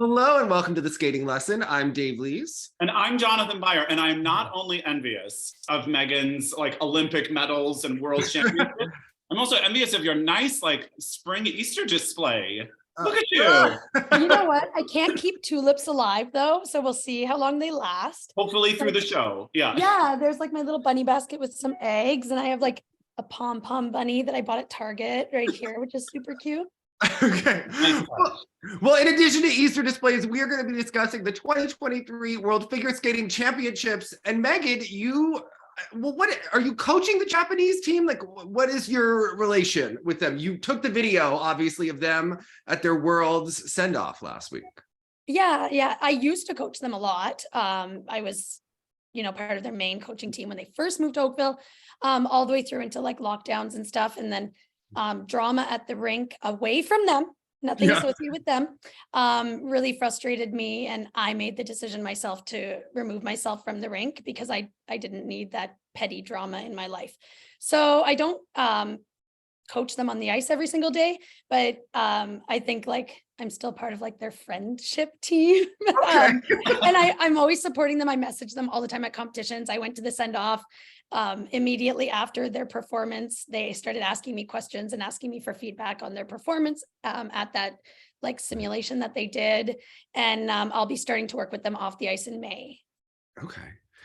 Hello and welcome to the skating lesson. I'm Dave Lees. And I'm Jonathan Byer, and I'm not only envious of Meagan's Olympic medals and world championships, I'm also envious of your nice spring Easter display. Look at you. You know what? I can't keep tulips alive though, so we'll see how long they last. Hopefully through the show. Yeah. Yeah, there's my little bunny basket with some eggs, and I have a pom-pom bunny that I bought at Target right here, which is super cute. Okay. Well, in addition to Easter displays, we are going to be discussing the 2023 World Figure Skating Championships. And Meagan, what are you coaching the Japanese team? What is your relation with them? You took the video, obviously, of them at their World's send-off last week. Yeah. I used to coach them a lot. I was, part of their main coaching team when they first moved to Oakville, all the way through into lockdowns and stuff. And then drama at the rink away from them, nothing associated with them, really frustrated me. And I made the decision myself to remove myself from the rink because I didn't need that petty drama in my life. So I don't coach them on the ice every single day, but I think I'm still part of their friendship team. Okay. And I'm always supporting them. I message them all the time at competitions. I went to the send-off immediately after their performance. They started asking me questions and asking me for feedback on their performance at that simulation that they did. And I'll be starting to work with them off the ice in May. Okay.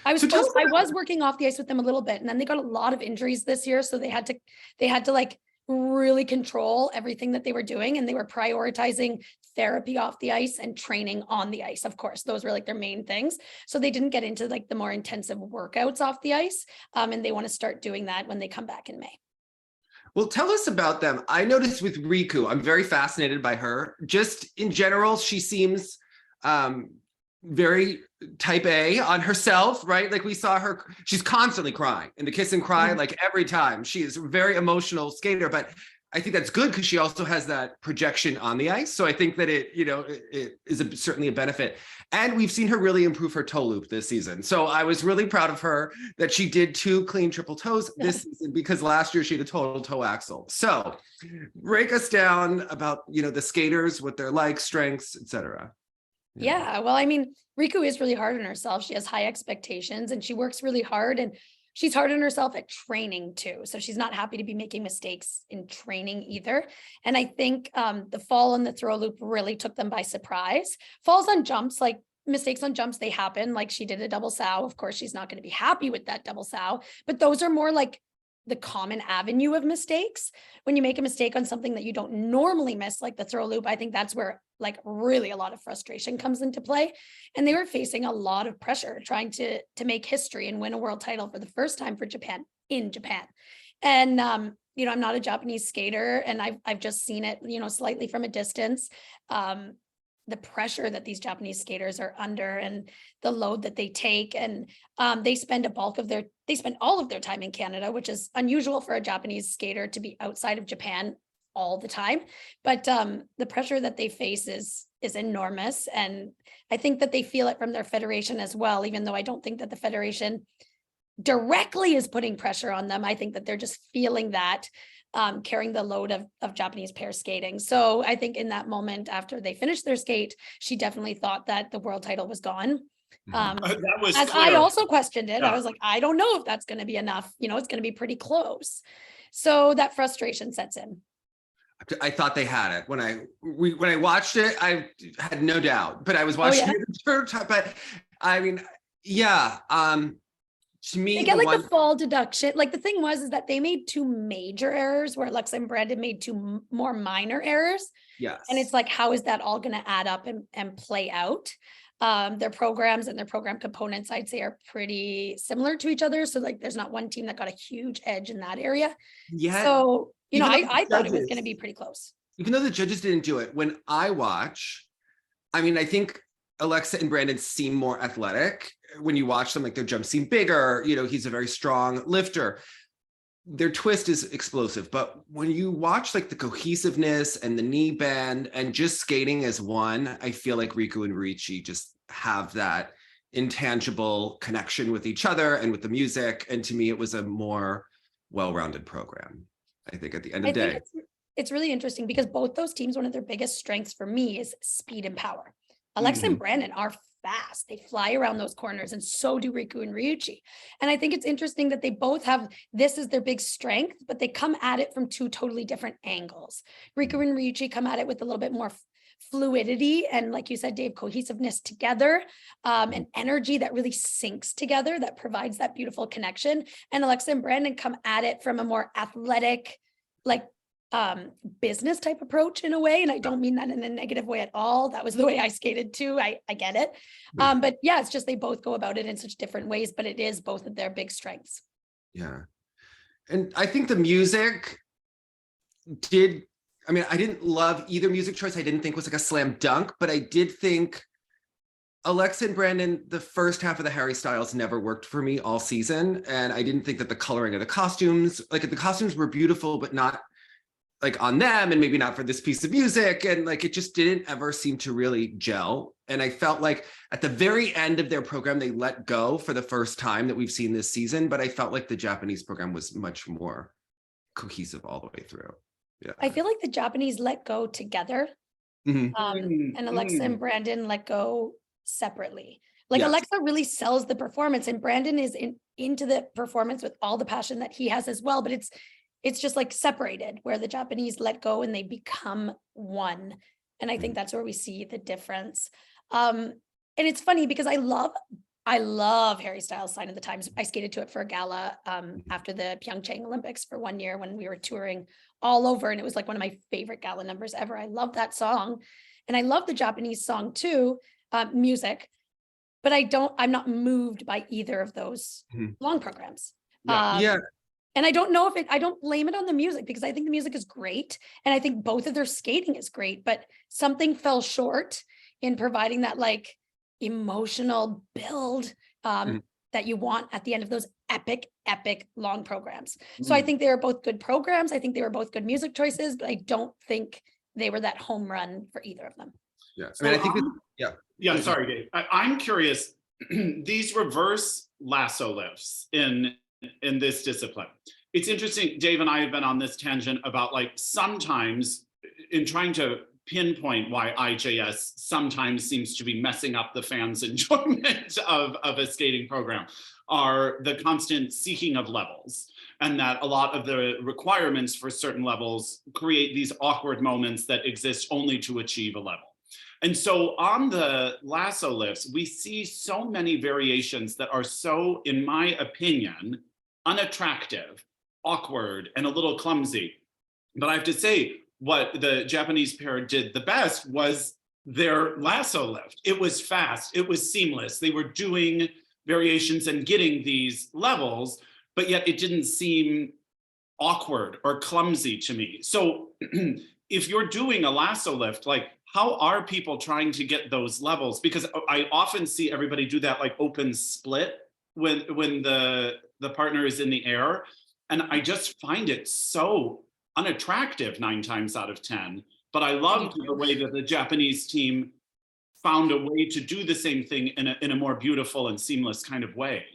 I was working off the ice with them a little bit, and then they got a lot of injuries this year. So they had to really control everything that they were doing, and they were prioritizing therapy off the ice and training on the ice. Of course, those were their main things. So they didn't get into the more intensive workouts off the ice. And they want to start doing that when they come back in May. Well, tell us about them. I noticed with Riku, I'm very fascinated by her. Just in general, she seems very type A on herself, right? We saw her, she's constantly crying in the kiss and cry, every time. She is a very emotional skater, but I think that's good because she also has that projection on the ice. So I think that it is certainly a benefit. And we've seen her really improve her toe loop this season. So I was really proud of her that she did 2 clean triple toes this season, because last year she had a total toe axle. So break us down about, the skaters, what they're like, strengths, etc. Yeah. Well, Riku is really hard on herself. She has high expectations and she works really hard, and she's hard on herself at training too. So she's not happy to be making mistakes in training either. And I think the fall and the throw loop really took them by surprise. Falls on jumps, mistakes on jumps, they happen. She did a double sow. Of course, she's not going to be happy with that double sow, but those are more the common avenue of mistakes. When you make a mistake on something that you don't normally miss, like the throw loop, I think that's where really a lot of frustration comes into play. And they were facing a lot of pressure trying to make history and win a world title for the first time for Japan in Japan. And I'm not a Japanese skater, and I've just seen it, slightly from a distance. The pressure that these Japanese skaters are under and the load that they take. And they spend all of their time in Canada, which is unusual for a Japanese skater to be outside of Japan all the time. But the pressure that they face is enormous. And I think that they feel it from their federation as well, even though I don't think that the federation directly is putting pressure on them. I think that they're just feeling that, carrying the load of Japanese pair skating. So I think in that moment, after they finished their skate, she definitely thought that the world title was gone. That was as clear. I also questioned it. Yeah. I was I don't know if that's going to be enough. It's going to be pretty close. So that frustration sets in. I thought they had it when I watched it. I had no doubt, but I was watching it the third time. But to me, they get the fall deduction. The thing was that they made 2 major errors where Alexa and Brandon made 2 more minor errors. Yes. And it's how is that all going to add up and play out? Their programs and their program components, I'd say, are pretty similar to each other. So there's not one team that got a huge edge in that area. Yeah. So, I thought it was going to be pretty close. Even though the judges didn't do it, when I watch, I think Alexa and Brandon seem more athletic. When you watch them, their jumps seem bigger. He's a very strong lifter. Their twist is explosive. But when you watch the cohesiveness and the knee bend and just skating as one, I feel like Riku and Ryuichi just have that intangible connection with each other and with the music. And to me, it was a more well-rounded program, I think, at the end of the day. It's really interesting because both those teams, one of their biggest strengths for me is speed and power. Alexa and Brandon are fast. They fly around those corners, and so do Riku and Ryuichi. And I think it's interesting that they both have this as their big strength, but they come at it from two totally different angles. Riku and Ryuichi come at it with a little bit more fluidity and, like you said, Dave, cohesiveness together, and energy that really syncs together, that provides that beautiful connection. And Alexa and Brandon come at it from a more athletic, like business type approach in a way. And I don't mean that in a negative way at all. That was the way I skated too. I get it. But yeah, it's just they both go about it in such different ways, but it is both of their big strengths. Yeah. And I think the music did, I mean, I didn't love either music choice. I didn't think was like a slam dunk, but I did think Alexa and Brandon, the first half of the Harry Styles never worked for me all season. And I didn't think that the coloring of the costumes, like the costumes were beautiful, but not like on them, and maybe not for this piece of music. And like, it just didn't ever seem to really gel. And I felt like at the very end of their program, they let go for the first time that we've seen this season. But I felt like the Japanese program was much more cohesive all the way through. Yeah. I feel like the Japanese let go together, and Alexa and Brandon let go separately. Like Alexa really sells the performance, and Brandon is into the performance with all the passion that he has as well. But it's just like separated, where the Japanese let go and they become one. And I think that's where we see the difference. And it's funny because I love Harry Styles' Sign of the Times. I skated to it for a gala after the Pyeongchang Olympics for 1 year when we were touring all over. And it was like one of my favorite gala numbers ever. I love that song. And I love the Japanese song too, music, but I'm not moved by either of those long programs. And I don't know if I don't blame it on the music, because I think the music is great. And I think both of their skating is great, but something fell short in providing that like emotional build that you want at the end of those epic long programs. So I think they were both good programs. I think they were both good music choices, but I don't think they were that home run for either of them. Yeah. I mean, I think yeah, sorry, Dave. I'm curious, these reverse lasso lifts in this discipline. It's interesting, Dave and I have been on this tangent about like sometimes in trying to pinpoint why IJS sometimes seems to be messing up the fans' enjoyment of a skating program are the constant seeking of levels, and that a lot of the requirements for certain levels create these awkward moments that exist only to achieve a level. And so on the lasso lifts, we see so many variations that are so, in my opinion, unattractive, awkward, and a little clumsy. But I have to say, what the Japanese pair did the best was their lasso lift. It was fast, it was seamless. They were doing variations and getting these levels, but yet it didn't seem awkward or clumsy to me. So if you're doing a lasso lift, like how are people trying to get those levels? Because I often see everybody do that like open split when the partner is in the air. And I just find it so unattractive 9 times out of 10. But I loved the way that the Japanese team found a way to do the same thing in a more beautiful and seamless kind of way.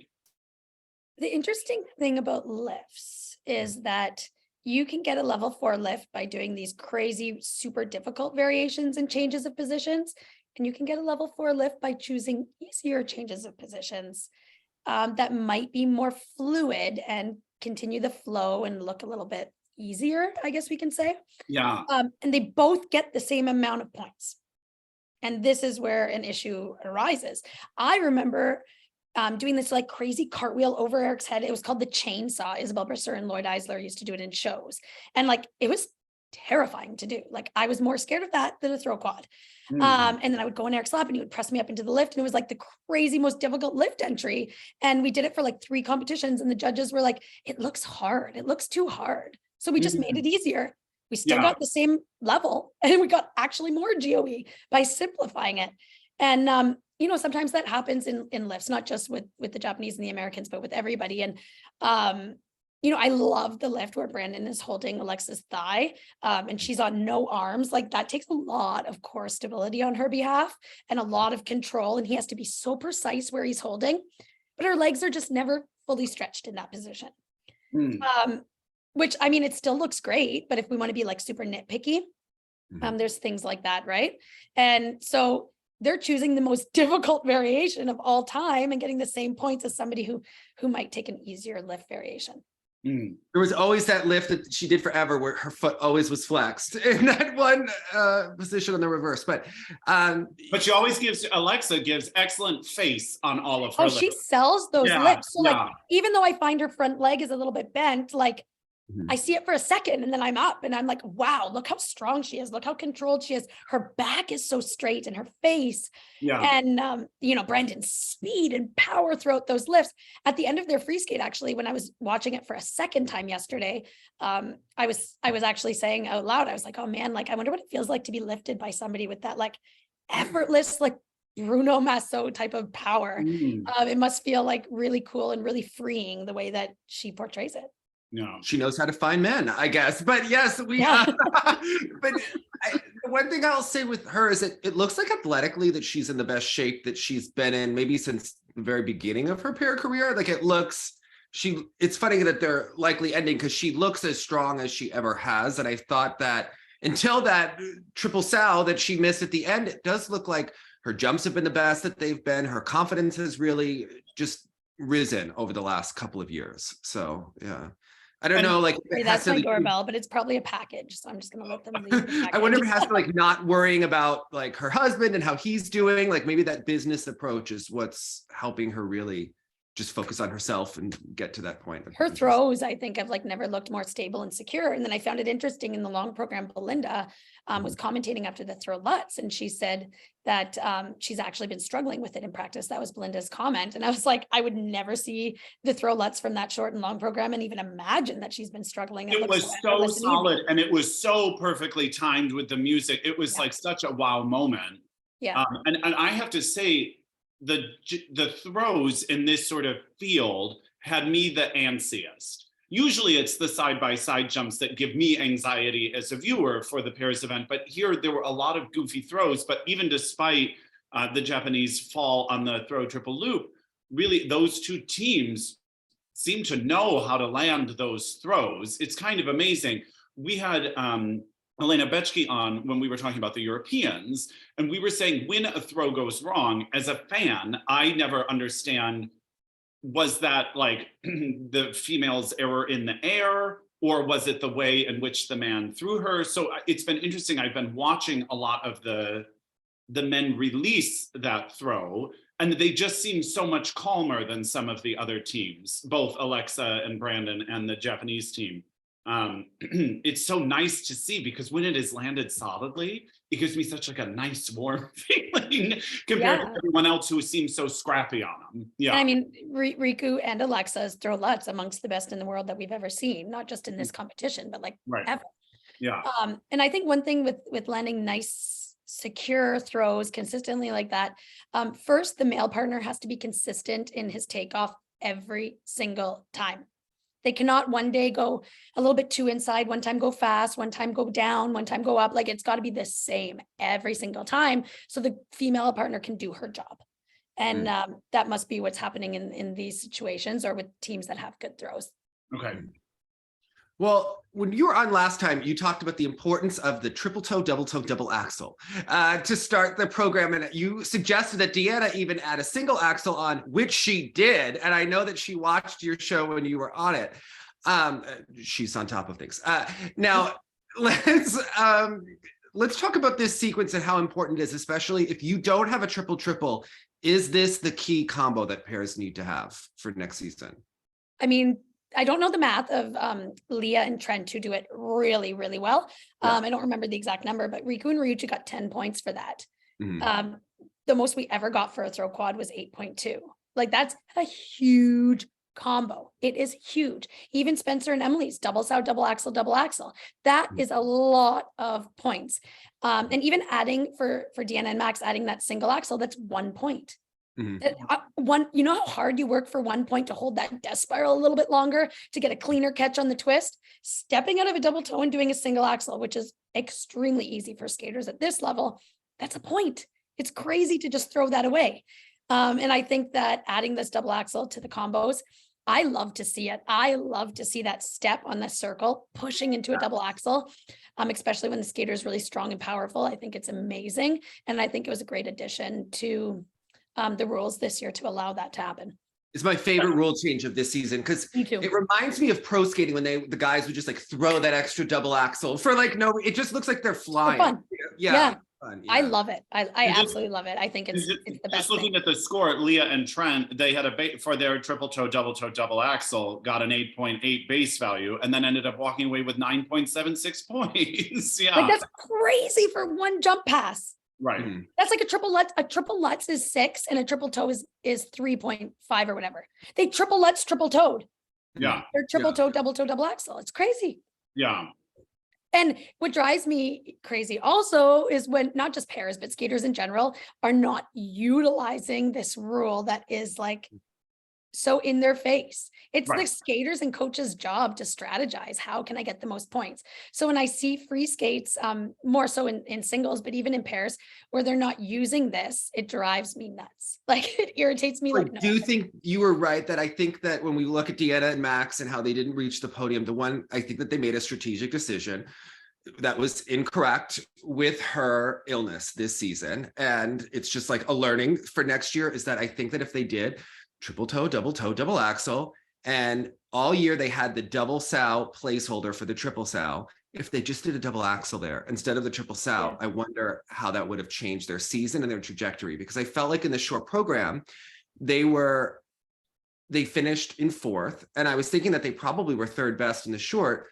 The interesting thing about lifts is that you can get a level 4 lift by doing these crazy, super difficult variations and changes of positions. And you can get a level 4 lift by choosing easier changes of positions that might be more fluid and continue the flow and look a little bit easier, I guess we can say. Yeah. And they both get the same amount of points. And this is where an issue arises. I remember doing this like crazy cartwheel over Eric's head. It was called the chainsaw. Isabel Brisser and Lloyd Eisler used to do it in shows. And like, it was terrifying to do. Like I was more scared of that than a throw quad. And then I would go in Eric's lap and he would press me up into the lift. And it was like the crazy, most difficult lift entry. And we did it for like 3 competitions. And the judges were like, it looks hard. It looks too hard. So we just made it easier. We still got the same level and we got actually more GOE by simplifying it. And, you know, sometimes that happens in lifts, not just with the Japanese and the Americans, but with everybody. And, you know, I love the lift where Brandon is holding Alexa's thigh and she's on no arms. Like that takes a lot of core stability on her behalf and a lot of control. And he has to be so precise where he's holding, but her legs are just never fully stretched in that position. Which, I mean, it still looks great, but if we want to be like super nitpicky, there's things like that, right? And so they're choosing the most difficult variation of all time and getting the same points as somebody who might take an easier lift variation. There was always that lift that she did forever where her foot always was flexed in that one position on the reverse. But she always Alexa gives excellent face on all of her lifts. She sells those lifts. So like, even though I find her front leg is a little bit bent, like I see it for a second and then I'm up and I'm like, wow, look how strong she is. Look how controlled she is. Her back is so straight and her face. And, Brandon's speed and power throughout those lifts. At the end of their free skate, actually, when I was watching it for a second time yesterday, I was actually saying out loud, I was like, oh man, like, I wonder what it feels like to be lifted by somebody with that like effortless, like Bruno Massot type of power. It must feel like really cool and really freeing the way that she portrays it. No, she knows how to find men, I guess. But yes, but the one thing I'll say with her is that it looks like athletically that she's in the best shape that she's been in maybe since the very beginning of her pair career. Like it's funny that they're likely ending because she looks as strong as she ever has. And I thought that until that triple sow that she missed at the end, it does look like her jumps have been the best that they've been. Her confidence has really just risen over the last couple of years. So yeah. I don't know, like that's my doorbell, but it's probably a package. So I'm just gonna let them leave. I wonder if it has to like not worrying about like her husband and how he's doing. Like maybe that business approach is what's helping her really just focus on herself and get to that point. Her throws, I think, have like never looked more stable and secure. And then I found it interesting in the long program, Belinda was commentating after the throw Lutz, and she said that she's actually been struggling with it in practice. That was Belinda's comment. And I was like, I would never see the throw Lutz from that short and long program and even imagine that she's been struggling. It was so solid and it was so perfectly timed with the music. It was like such a wow moment. Yeah. And I have to say, the throws in this sort of field had me the antsiest. Usually it's the side-by-side jumps that give me anxiety as a viewer for the pairs event, but here there were a lot of goofy throws. But even despite the Japanese fall on the throw triple loop, really those two teams seem to know how to land those throws. It's kind of amazing. We had Elena Bechki on when we were talking about the Europeans, and we were saying when a throw goes wrong, as a fan, I never understand, was that like the female's error in the air, or was it the way in which the man threw her? So it's been interesting. I've been watching a lot of the men release that throw, and they just seem so much calmer than some of the other teams, both Alexa and Brandon and the Japanese team. It's so nice to see, because when it is landed solidly, it gives me such like a nice warm feeling compared to everyone else who seems so scrappy on them. Yeah, I mean, Riku and Alexa's throw Lutz amongst the best in the world that we've ever seen, not just in this competition, but like ever. Yeah. And I think one thing with landing nice, secure throws consistently like that, first, the male partner has to be consistent in his takeoff every single time. They cannot one day go a little bit too inside, one time go fast, one time go down, one time go up. Like it's got to be the same every single time so the female partner can do her job. And that must be what's happening in these situations or with teams that have good throws. Okay. Well, when you were on last time, you talked about the importance of the triple toe, double axel to start the program. And you suggested that Deanna even add a single axel on, which she did. And I know that she watched your show when you were on it. She's on top of things. Now, let's talk about this sequence and how important it is, especially if you don't have a triple. Is this the key combo that pairs need to have for next season? I mean, I don't know the math of Leah and Trennt, who do it really, really well. I don't remember the exact number, but Riku and Ryuichi got 10 points for that. The most we ever got for a throw quad was 8.2. Like that's a huge combo. It is huge. Even Spencer and Emily's double sow, double axel. That is a lot of points. And even adding for Deanna and Max, adding that single axel, that's 1 point. You know how hard you work for 1 point to hold that death spiral a little bit longer to get a cleaner catch on the twist? Stepping out of a double toe and doing a single axel, which is extremely easy for skaters at this level, that's a point. It's crazy to just throw that away. And I think that adding this double axel to the combos, I love to see it. I love to see that step on the circle, pushing into a double axel, especially when the skater is really strong and powerful. I think it's amazing. And I think it was a great addition to the rules this year to allow that to happen. It's my favorite rule change of this season because it reminds me of pro skating when the guys would just like throw that extra double axel for like no, it just looks like they're flying. Fun. Yeah. Fun, yeah. I love it. I absolutely love it. I think it's the best. Just looking at the score, Leah and Trennt, they had for their triple toe, double axel, got an 8.8 base value, and then ended up walking away with 9.76 points. Yeah, like that's crazy for one jump pass. Right. That's like a triple Lutz. A triple Lutz is 6 and a triple toe is 3.5 or whatever. They triple Lutz, triple toed. Yeah. They're triple toe, double axel. It's crazy. Yeah. And what drives me crazy also is when not just pairs, but skaters in general are not utilizing this rule that is like so in their face. It's the skaters and coaches' job to strategize. How can I get the most points? So when I see free skates, more so in singles, but even in pairs where they're not using this, it drives me nuts. Like it irritates me. I do think you were right that I think that when we look at Deanna and Max and how they didn't reach the podium, I think that they made a strategic decision that was incorrect with her illness this season. And it's just like a learning for next year is that I think that if they did triple toe, double axel, and all year they had the double sow placeholder for the triple sow. If they just did a double axel there instead of the triple sow, I wonder how that would have changed their season and their trajectory, because I felt like in the short program, they finished in 4th. And I was thinking that they probably were 3rd best in the short.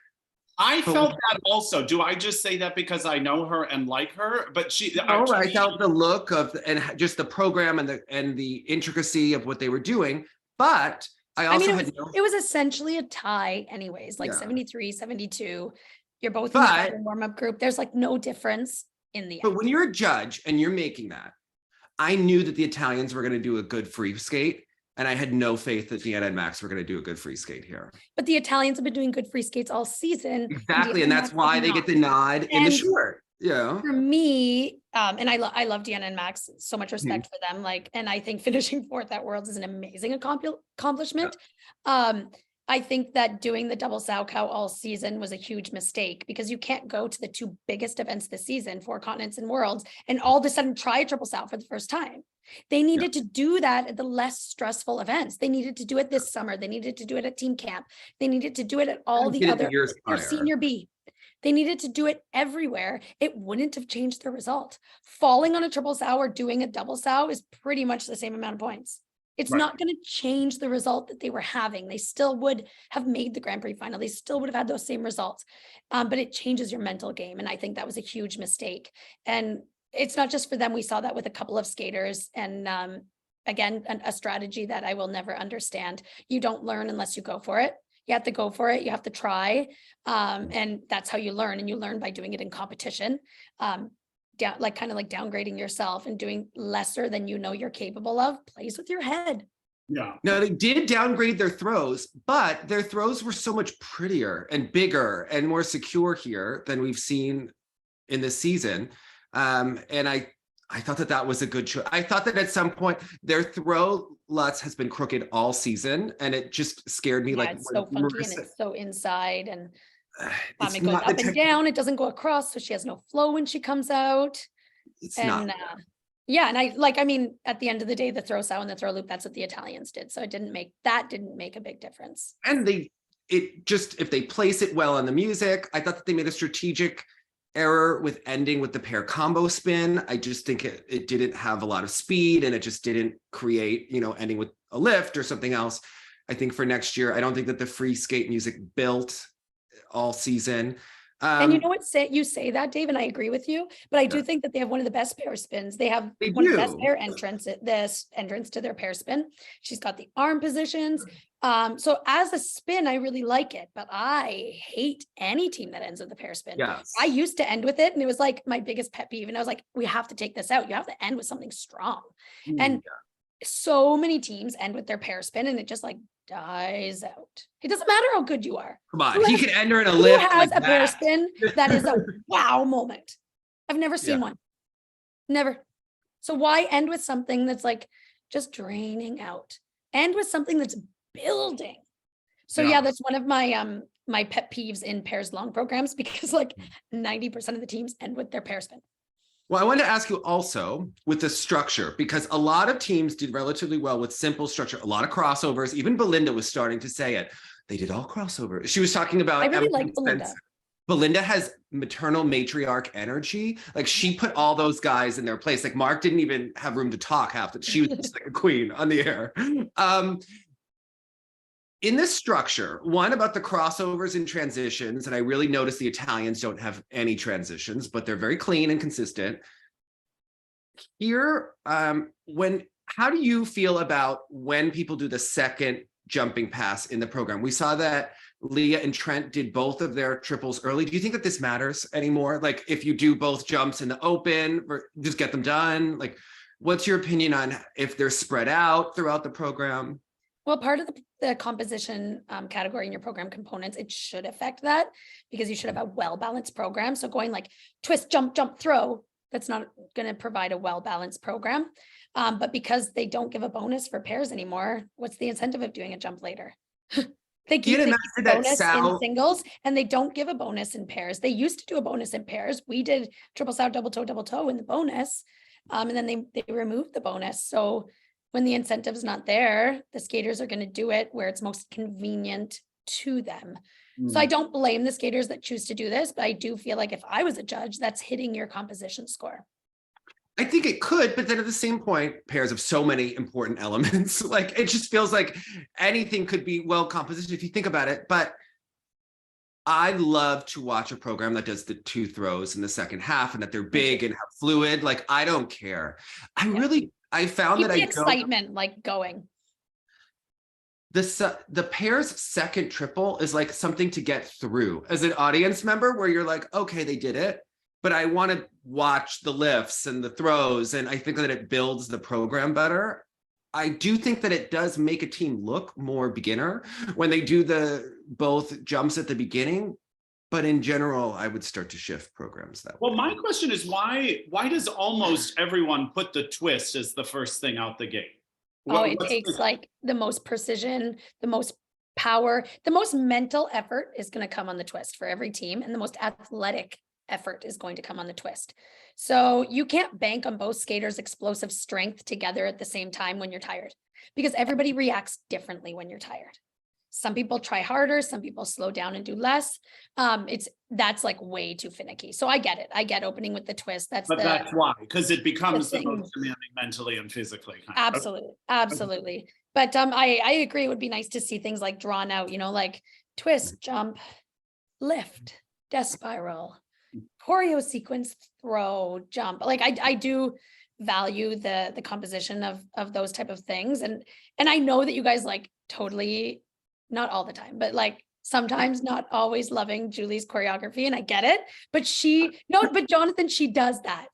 I felt that also. Do I just say that because I know her and like her? But I felt the look of and just the program and the intricacy of what they were doing. But it was essentially a tie anyways, like 73, 72. You're both in the warm-up group. There's like no difference in the end. But when you're a judge and you're making that, I knew that the Italians were going to do a good free skate. And I had no faith that Deanna and Max were going to do a good free skate here. But the Italians have been doing good free skates all season. Exactly. And that's why they get the nod in the short. Yeah. For me, and I love Deanna and Max, so much respect for them. Like, and I think finishing 4th at Worlds is an amazing accomplishment. Yeah. I think that doing the double sow cow all season was a huge mistake because you can't go to the 2 biggest events this season, 4 continents and Worlds, and all of a sudden try a triple sow for the first time. They needed to do that at the less stressful events. They needed to do it this summer. They needed to do it at team camp. They needed to do it at all the other senior B. They needed to do it everywhere. It wouldn't have changed the result. Falling on a triple sow or doing a double sow is pretty much the same amount of points. It's not going to change the result that they were having. They still would have made the Grand Prix final. They still would have had those same results. But it changes your mental game. And I think that was a huge mistake. And it's not just for them. We saw that with a couple of skaters. And again, a strategy that I will never understand. You don't learn unless you go for it. You have to go for it. You have to try. And that's how you learn. And you learn by doing it in competition. Kind of like downgrading yourself and doing lesser than you know you're capable of plays with your head. Yeah. Now they did downgrade their throws, but their throws were so much prettier and bigger and more secure here than we've seen in this season. And I thought that was a good choice. I thought that at some point their throw Lutz has been crooked all season, and it just scared me. Like it's so funky and it's so inside, and it goes up and down. It doesn't go across, so she has no flow when she comes out. And I mean, at the end of the day, the throw sow and the throw loop, that's what the Italians did. So it didn't make a big difference. And if they place it well on the music, I thought that they made a strategic error with ending with the pair combo spin. I just think it didn't have a lot of speed, and it just didn't create, ending with a lift or something else. I think for next year, I don't think that the free skate music built all season. And you know what, you say that, Dave, and I agree with you, but I do think that they have one of the best pair spins. They have one of the best pair entrance to their pair spin. She's got the arm positions. So as a spin, I really like it, but I hate any team that ends with a pair spin. Yes. I used to end with it, and it was like my biggest pet peeve. And I was like, we have to take this out. You have to end with something strong. And so many teams end with their pair spin, and it just like dies out. It doesn't matter how good you are. Come on, he could end her in a lift. Who has a pair spin that is a wow moment? I've never seen one. Never. So why end with something that's like just draining out? End with something that's building. So yeah, that's one of my my pet peeves in pairs long programs, because like 90% of the teams end with their pair spin. Well, I wanted to ask you also with the structure, because a lot of teams did relatively well with simple structure, a lot of crossovers. Even Belinda was starting to say it. They did all crossovers. She was talking about— I really like Belinda. Belinda has maternal matriarch energy. Like she put all those guys in their place. Like Mark didn't even have room to talk half that. She was just like a queen on the air. In this structure, one about the crossovers and transitions, and I really noticed the Italians don't have any transitions, but they're very clean and consistent. Here, how do you feel about when people do the second jumping pass in the program? We saw that Leah and Trennt did both of their triples early. Do you think that this matters anymore? Like if you do both jumps in the open, or just get them done? Like, what's your opinion on if they're spread out throughout the program? Well, part of the composition category in your program components, it should affect that, because you should have a well-balanced program. So going like twist, jump, jump, throw, that's not going to provide a well-balanced program. But because they don't give a bonus for pairs anymore, what's the incentive of doing a jump later? They keep a bonus in singles, and they don't give a bonus in pairs. They used to do a bonus in pairs. We did triple sow, double toe in the bonus. And then they removed the bonus. So when the incentive's not there, the skaters are going to do it where it's most convenient to them. So I don't blame the skaters that choose to do this, but I do feel like if I was a judge, that's hitting your composition score. I think it could, but then at the same point, pairs have so many important elements. Like it just feels like anything could be well composition if you think about it. But I love to watch a program that does the 2 throws in the second half and that they're big and have fluid. Like I don't care. I found that the excitement like going. The pair's second triple is like something to get through as an audience member, where you're like, okay, they did it, but I want to watch the lifts and the throws, and I think that it builds the program better. I do think that it does make a team look more beginner when they do both jumps at the beginning. But in general, I would start to shift programs that way. Well, my question is why does almost everyone put the twist as the first thing out the gate? It takes like the most precision, the most power, the most mental effort is going to come on the twist for every team, and the most athletic effort is going to come on the twist. So you can't bank on both skaters' explosive strength together at the same time when you're tired, because everybody reacts differently when you're tired. Some people try harder, some people slow down and do less. That's like way too finicky. So I get it. I get opening with the twist. That's why, because it becomes the most demanding mentally and physically. Absolutely. But I agree. It would be nice to see things like drawn out, like twist, jump, lift, death spiral, choreo sequence, throw, jump. Like I do value the composition of those type of things. And I know that you guys like totally, not all the time, but like sometimes not always loving Julie's choreography, and I get it, but Jonathan, she does that.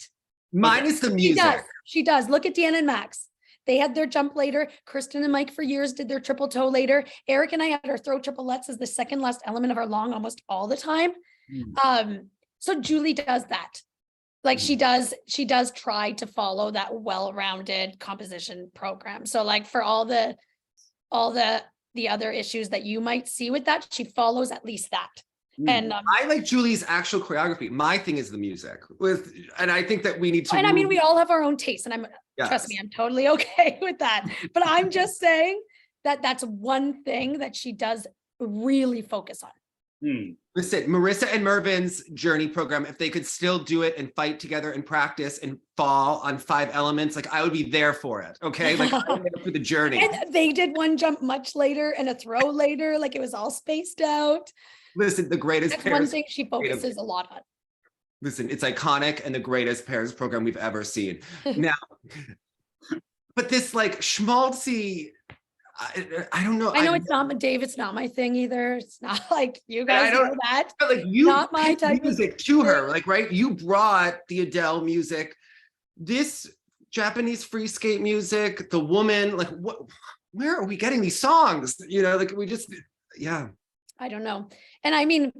Mine is the music. She does. Look at Deanna and Max. They had their jump later. Kristen and Mike for years did their triple toe later. Eric and I had our throw triplets as the second last element of our long almost all the time. So Julie does that. Like she does try to follow that well-rounded composition program. So like for all the other issues that you might see with that, she follows at least that. And I like Julie's actual choreography. My thing is the music and I think that we need to. And I mean, we all have our own taste, and trust me, I'm totally okay with that. But I'm just saying that that's one thing that she does really focus on. Listen, Marissa and Mervin's journey program, if they could still do it and fight together and practice and fall on 5 elements, like I would be there for it. Okay. Like I would go through the journey. And they did one jump much later and a throw later. Like it was all spaced out. Listen, the greatest That's one thing she focuses a lot on. Listen, it's iconic and the greatest pairs program we've ever seen. Now, but this like schmaltzy, I don't know. I know it's not, Dave, it's not my thing either. It's not like you guys know that. Like you not my type of music to her, like, right? You brought the Adele music, this Japanese free skate music, the woman, like where are we getting these songs? Like we just, yeah. I don't know. And I mean,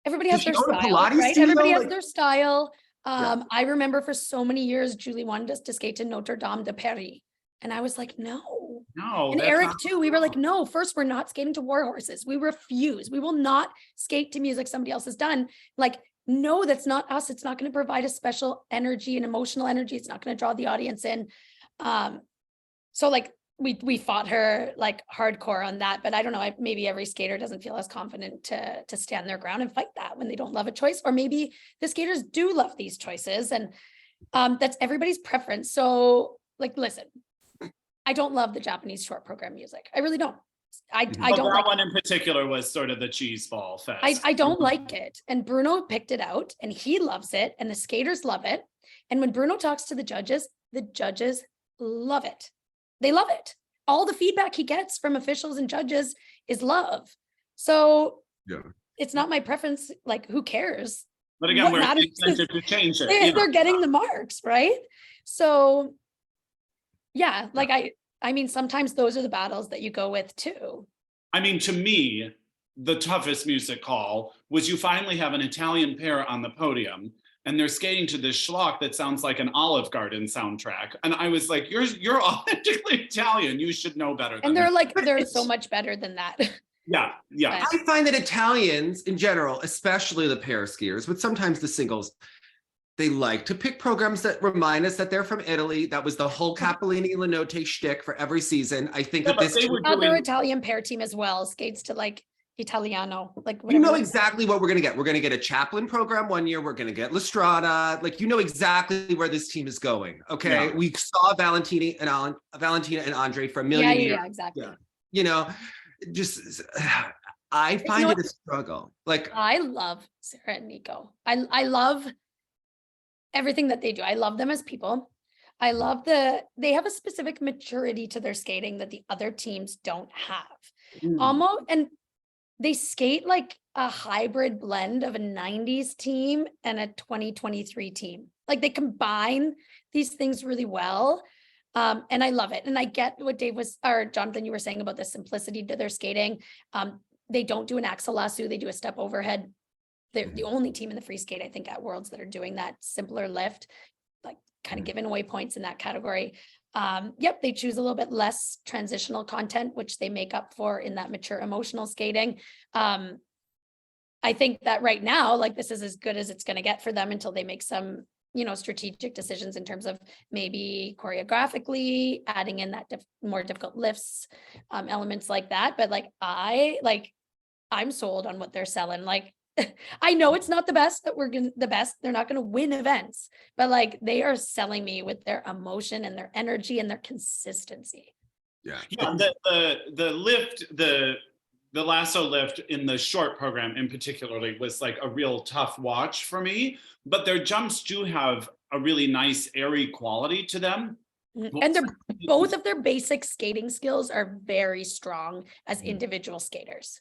everybody has their style, right? Studio? Everybody has their style. I remember for so many years, Julie wanted us to skate to Notre Dame de Paris. And I was like, no, No, And that's Eric not- too, we were like, no, first, we're not skating to war horses. We refuse. We will not skate to music somebody else has done. Like, no, that's not us. It's not going to provide a special energy and emotional energy. It's not going to draw the audience in. So like we fought her like hardcore on that, but I don't know, maybe every skater doesn't feel as confident to stand their ground and fight that when they don't love a choice, or maybe the skaters do love these choices, and that's everybody's preference. So like, listen, I don't love the Japanese short program music. I really don't. I don't that like one it. in particular was sort of the cheese ball fest. I don't like it. And Bruno picked it out and he loves it and the skaters love it. And when Bruno talks to the judges love it. They love it. All the feedback he gets from officials and judges is love. So it's not my preference. Like, who cares? But again, What we're matters incentive to change it. They're getting the marks, right? So yeah, like I mean, sometimes those are the battles that you go with too. I mean, to me, the toughest music call was you finally have an Italian pair on the podium and they're skating to this schlock that sounds like an Olive Garden soundtrack. And I was like, you're authentically Italian. You should know better. And they're that. like, they're so much better than that. Yeah. I find that Italians in general, especially the pair skiers, but sometimes the singles, they like to pick programs that remind us that they're from Italy. That was the whole Cappellini Lenotte shtick for every season. I think that this other Italian pair team as well skates to like Italiano, like you know exactly what we're gonna get. We're gonna get a Chaplin program one year. We're gonna get La Strada. Like, you know exactly where this team is going. Okay, Yeah. we saw Valentina and Andre for a million years. Yeah, exactly. Yeah. You know, just I find it a struggle. Like, I love Sara and Nico. I love everything that they do. I love them as people. I love they have a specific maturity to their skating that the other teams don't have. Almost, and they skate like a hybrid blend of a 90s team and a 2023 team. Like, they combine these things really well. And I love it. And I get what Jonathan, you were saying about the simplicity to their skating. They don't do an axel lasso, they do a step overhead. They're the only team in the free skate, I think, at Worlds that are doing that simpler lift, like kind of giving away points in that category. Yep, they choose a little bit less transitional content, which they make up for in that mature emotional skating. I think that right now, like, this is as good as it's going to get for them until they make some, strategic decisions in terms of maybe choreographically adding in that more difficult lifts, elements like that. But I'm sold on what they're selling. Like, I know it's not the best they're not going to win events, but like, they are selling me with their emotion and their energy and their consistency. Yeah, the lift, the lasso lift in the short program in particularly was like a real tough watch for me, but their jumps do have a really nice airy quality to them. And both of their basic skating skills are very strong as individual skaters.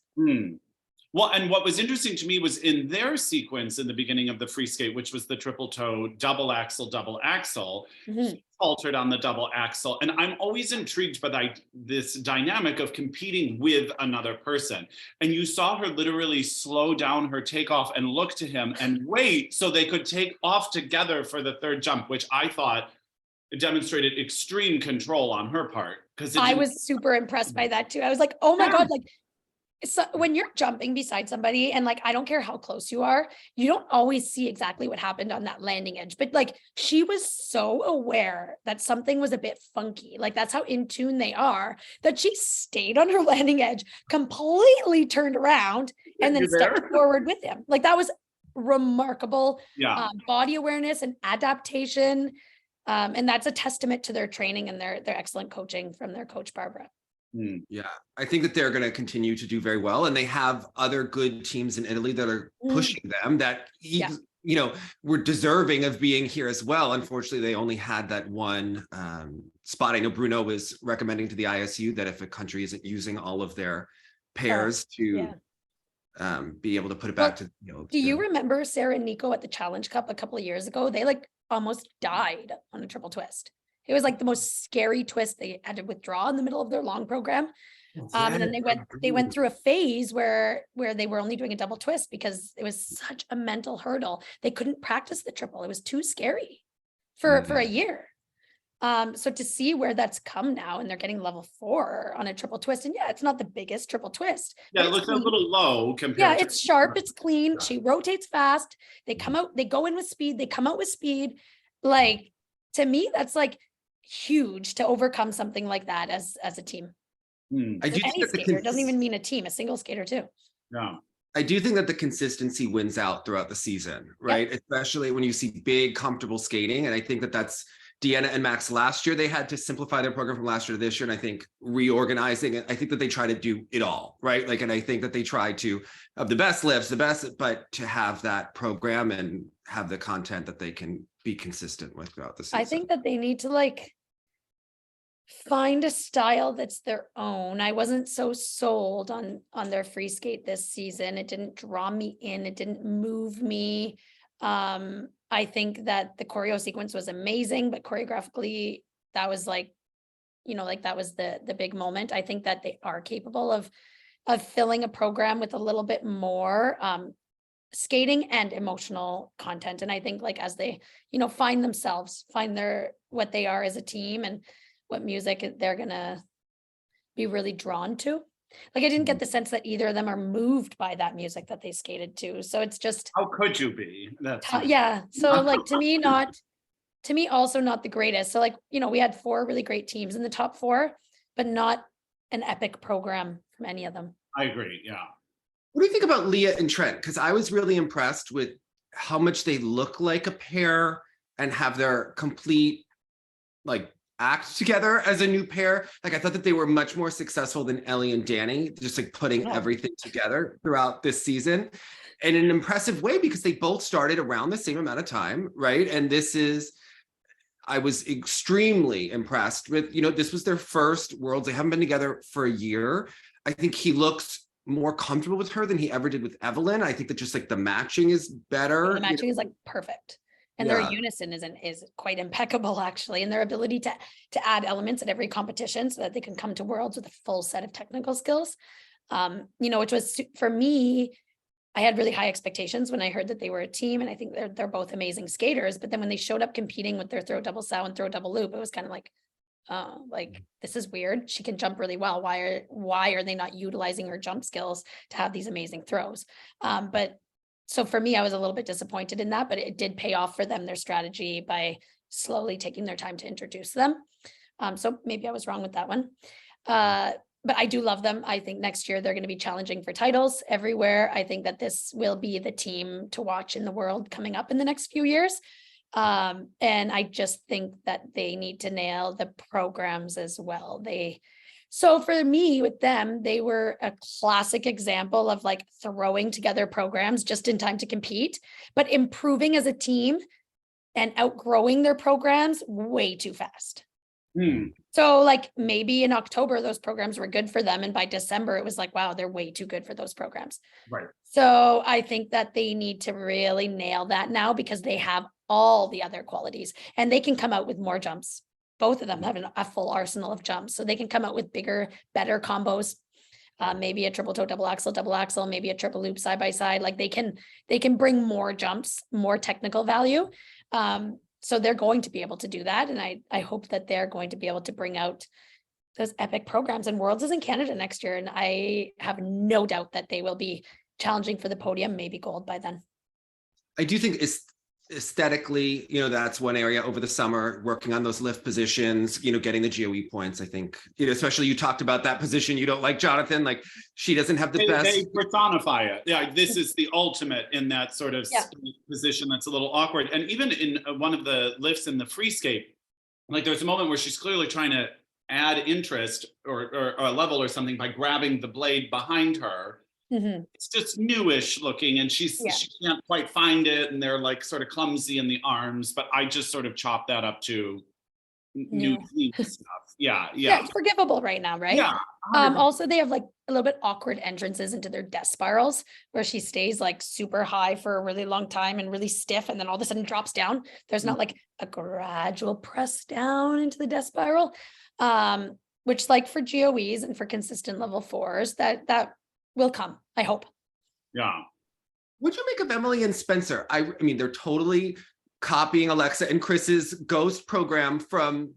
Well, and what was interesting to me was in their sequence in the beginning of the free skate, which was the triple toe, double axel, he altered on the double axel. And I'm always intrigued by this dynamic of competing with another person. And you saw her literally slow down her takeoff and look to him and wait so they could take off together for the third jump, which I thought demonstrated extreme control on her part. Because I was super impressed by that too. I was like, oh my God, like, so when you're jumping beside somebody and like, I don't care how close you are, you don't always see exactly what happened on that landing edge, but like, she was so aware that something was a bit funky. Like, that's how in tune they are, that she stayed on her landing edge, completely turned around and then stepped forward with him. Like, that was remarkable body awareness and adaptation. And that's a testament to their training and their excellent coaching from their coach, Barbara. Yeah, I think that they're going to continue to do very well, and they have other good teams in Italy that are pushing them that were deserving of being here as well. Unfortunately, they only had that one spot. I know Bruno was recommending to the ISU that if a country isn't using all of their pairs to be able to put it back to Do you remember Sara and Nico at the Challenge Cup a couple of years ago? They like almost died on a triple twist. It was like the most scary twist. They had to withdraw in the middle of their long program. And then they went through a phase where they were only doing a double twist because it was such a mental hurdle. They couldn't practice the triple. It was too scary for a year. So to see where that's come now, and they're getting level 4 on a triple twist, and yeah, it's not the biggest triple twist. Yeah, but it it's looks a clean. little low compared Yeah, to. it's sharp, it's clean. Yeah. She rotates fast. They come out, they go in with speed, they come out with speed. Like, to me, that's like huge to overcome something like that as a team. I do think Any that the skater, it doesn't even mean a team, a single skater too. Yeah. I do think that the consistency wins out throughout the season, right? Especially when you see big, comfortable skating. And I think that that's Deanna and Max last year. They had to simplify their program from last year to this year. And I think reorganizing it, I think that they try to do it all, right? Like, and I think that they try to have the best lifts, but to have that program and have the content that they can be consistent with throughout the season. I think that they need to like find a style that's their own. I wasn't so sold on their free skate this season. It didn't draw me in. It didn't move me. I think that the choreo sequence was amazing, but choreographically, that was like, like that was the big moment. I think that they are capable of filling a program with a little bit more skating and emotional content. And I think like as they, find themselves, find what they are as a team and what music they're gonna be really drawn to. Like, I didn't get the sense that either of them are moved by that music that they skated to. So it's just, How could you be? That's yeah. So like, to me also not the greatest. So like, we had 4 really great teams in the top 4, but not an epic program from any of them. I agree. Yeah. What do you think about Leah and Trennt? Because I was really impressed with how much they look like a pair and have their complete like act together as a new pair. Like, I thought that they were much more successful than Ellie and Danny, just like putting everything together throughout this season in an impressive way, because they both started around the same amount of time, right? And I was extremely impressed with, this was their first Worlds. They haven't been together for a year. I think he looks more comfortable with her than he ever did with Evelyn. I think that just like the matching is better. The matching is like perfect. And their unison is quite impeccable, actually, and their ability to add elements at every competition so that they can come to Worlds with a full set of technical skills. Which was, for me, I had really high expectations when I heard that they were a team, and I think they're both amazing skaters. But then when they showed up competing with their throw double sow and throw double loop, it was kind of like, oh, like, this is weird. She can jump really well. Why are they not utilizing her jump skills to have these amazing throws? So for me, I was a little bit disappointed in that, but it did pay off for them, their strategy, by slowly taking their time to introduce them. So maybe I was wrong with that one. But I do love them. I think next year they're going to be challenging for titles everywhere. I think that this will be the team to watch in the world coming up in the next few years. And I just think that they need to nail the programs as well. So for me, with them, they were a classic example of like throwing together programs just in time to compete, but improving as a team and outgrowing their programs way too fast. So like maybe in October, those programs were good for them. And by December, it was like, wow, they're way too good for those programs. Right. So I think that they need to really nail that now, because they have all the other qualities and they can come out with more jumps. Both of them have a full arsenal of jumps, so they can come out with bigger, better combos. Maybe a triple toe, double axle, maybe a triple loop side by side. Like they can bring more jumps, more technical value. So they're going to be able to do that, and I hope that they're going to be able to bring out those epic programs. And Worlds is in Canada next year, and I have no doubt that they will be challenging for the podium, maybe gold by then. I do think aesthetically, that's one area over the summer, working on those lift positions, getting the GOE points. I think, especially you talked about that position. You don't like Jonathan, like she doesn't have the best. They personify it. Yeah, this is the ultimate in that sort of position that's a little awkward. And even in one of the lifts in the free skate, like there's a moment where she's clearly trying to add interest or a level or something by grabbing the blade behind her. Mm-hmm. It's just newish looking, and she can't quite find it, and they're like sort of clumsy in the arms, but I just sort of chop that up to new stuff. Yeah, it's forgivable right now, right? Yeah. Also, they have like a little bit awkward entrances into their death spirals, where she stays like super high for a really long time and really stiff, and then all of a sudden drops down. There's not like a gradual press down into the death spiral, which like for GOEs and for consistent level 4s, that will come, I hope. Yeah. What'd you make of Emily and Spencer? I mean, they're totally copying Alexa and Chris's Ghost program from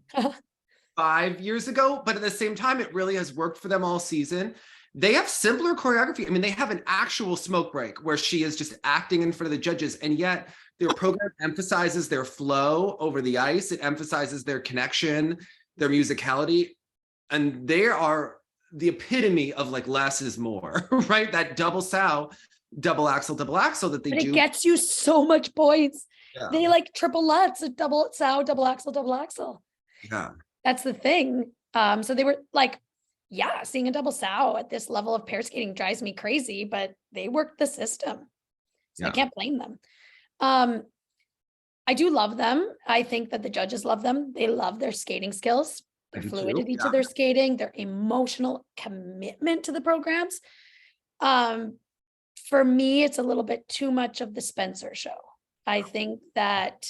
5 years ago, but at the same time, it really has worked for them all season. They have simpler choreography. I mean, they have an actual smoke break where she is just acting in front of the judges, and yet their program emphasizes their flow over the ice. It emphasizes their connection, their musicality, and they are the epitome of like less is more, right? That double sow, double axel that they but do. it gets you so much points. Yeah. They like triple lutz, a double sow, double axel. Yeah. That's the thing. So they were like, yeah, seeing a double sow at this level of pair skating drives me crazy, but they worked the system. So I can't blame them. I do love them. I think that the judges love them. They love their skating skills, their fluidity to their skating, their emotional commitment to the programs. For me, it's a little bit too much of the Spencer show. I think that,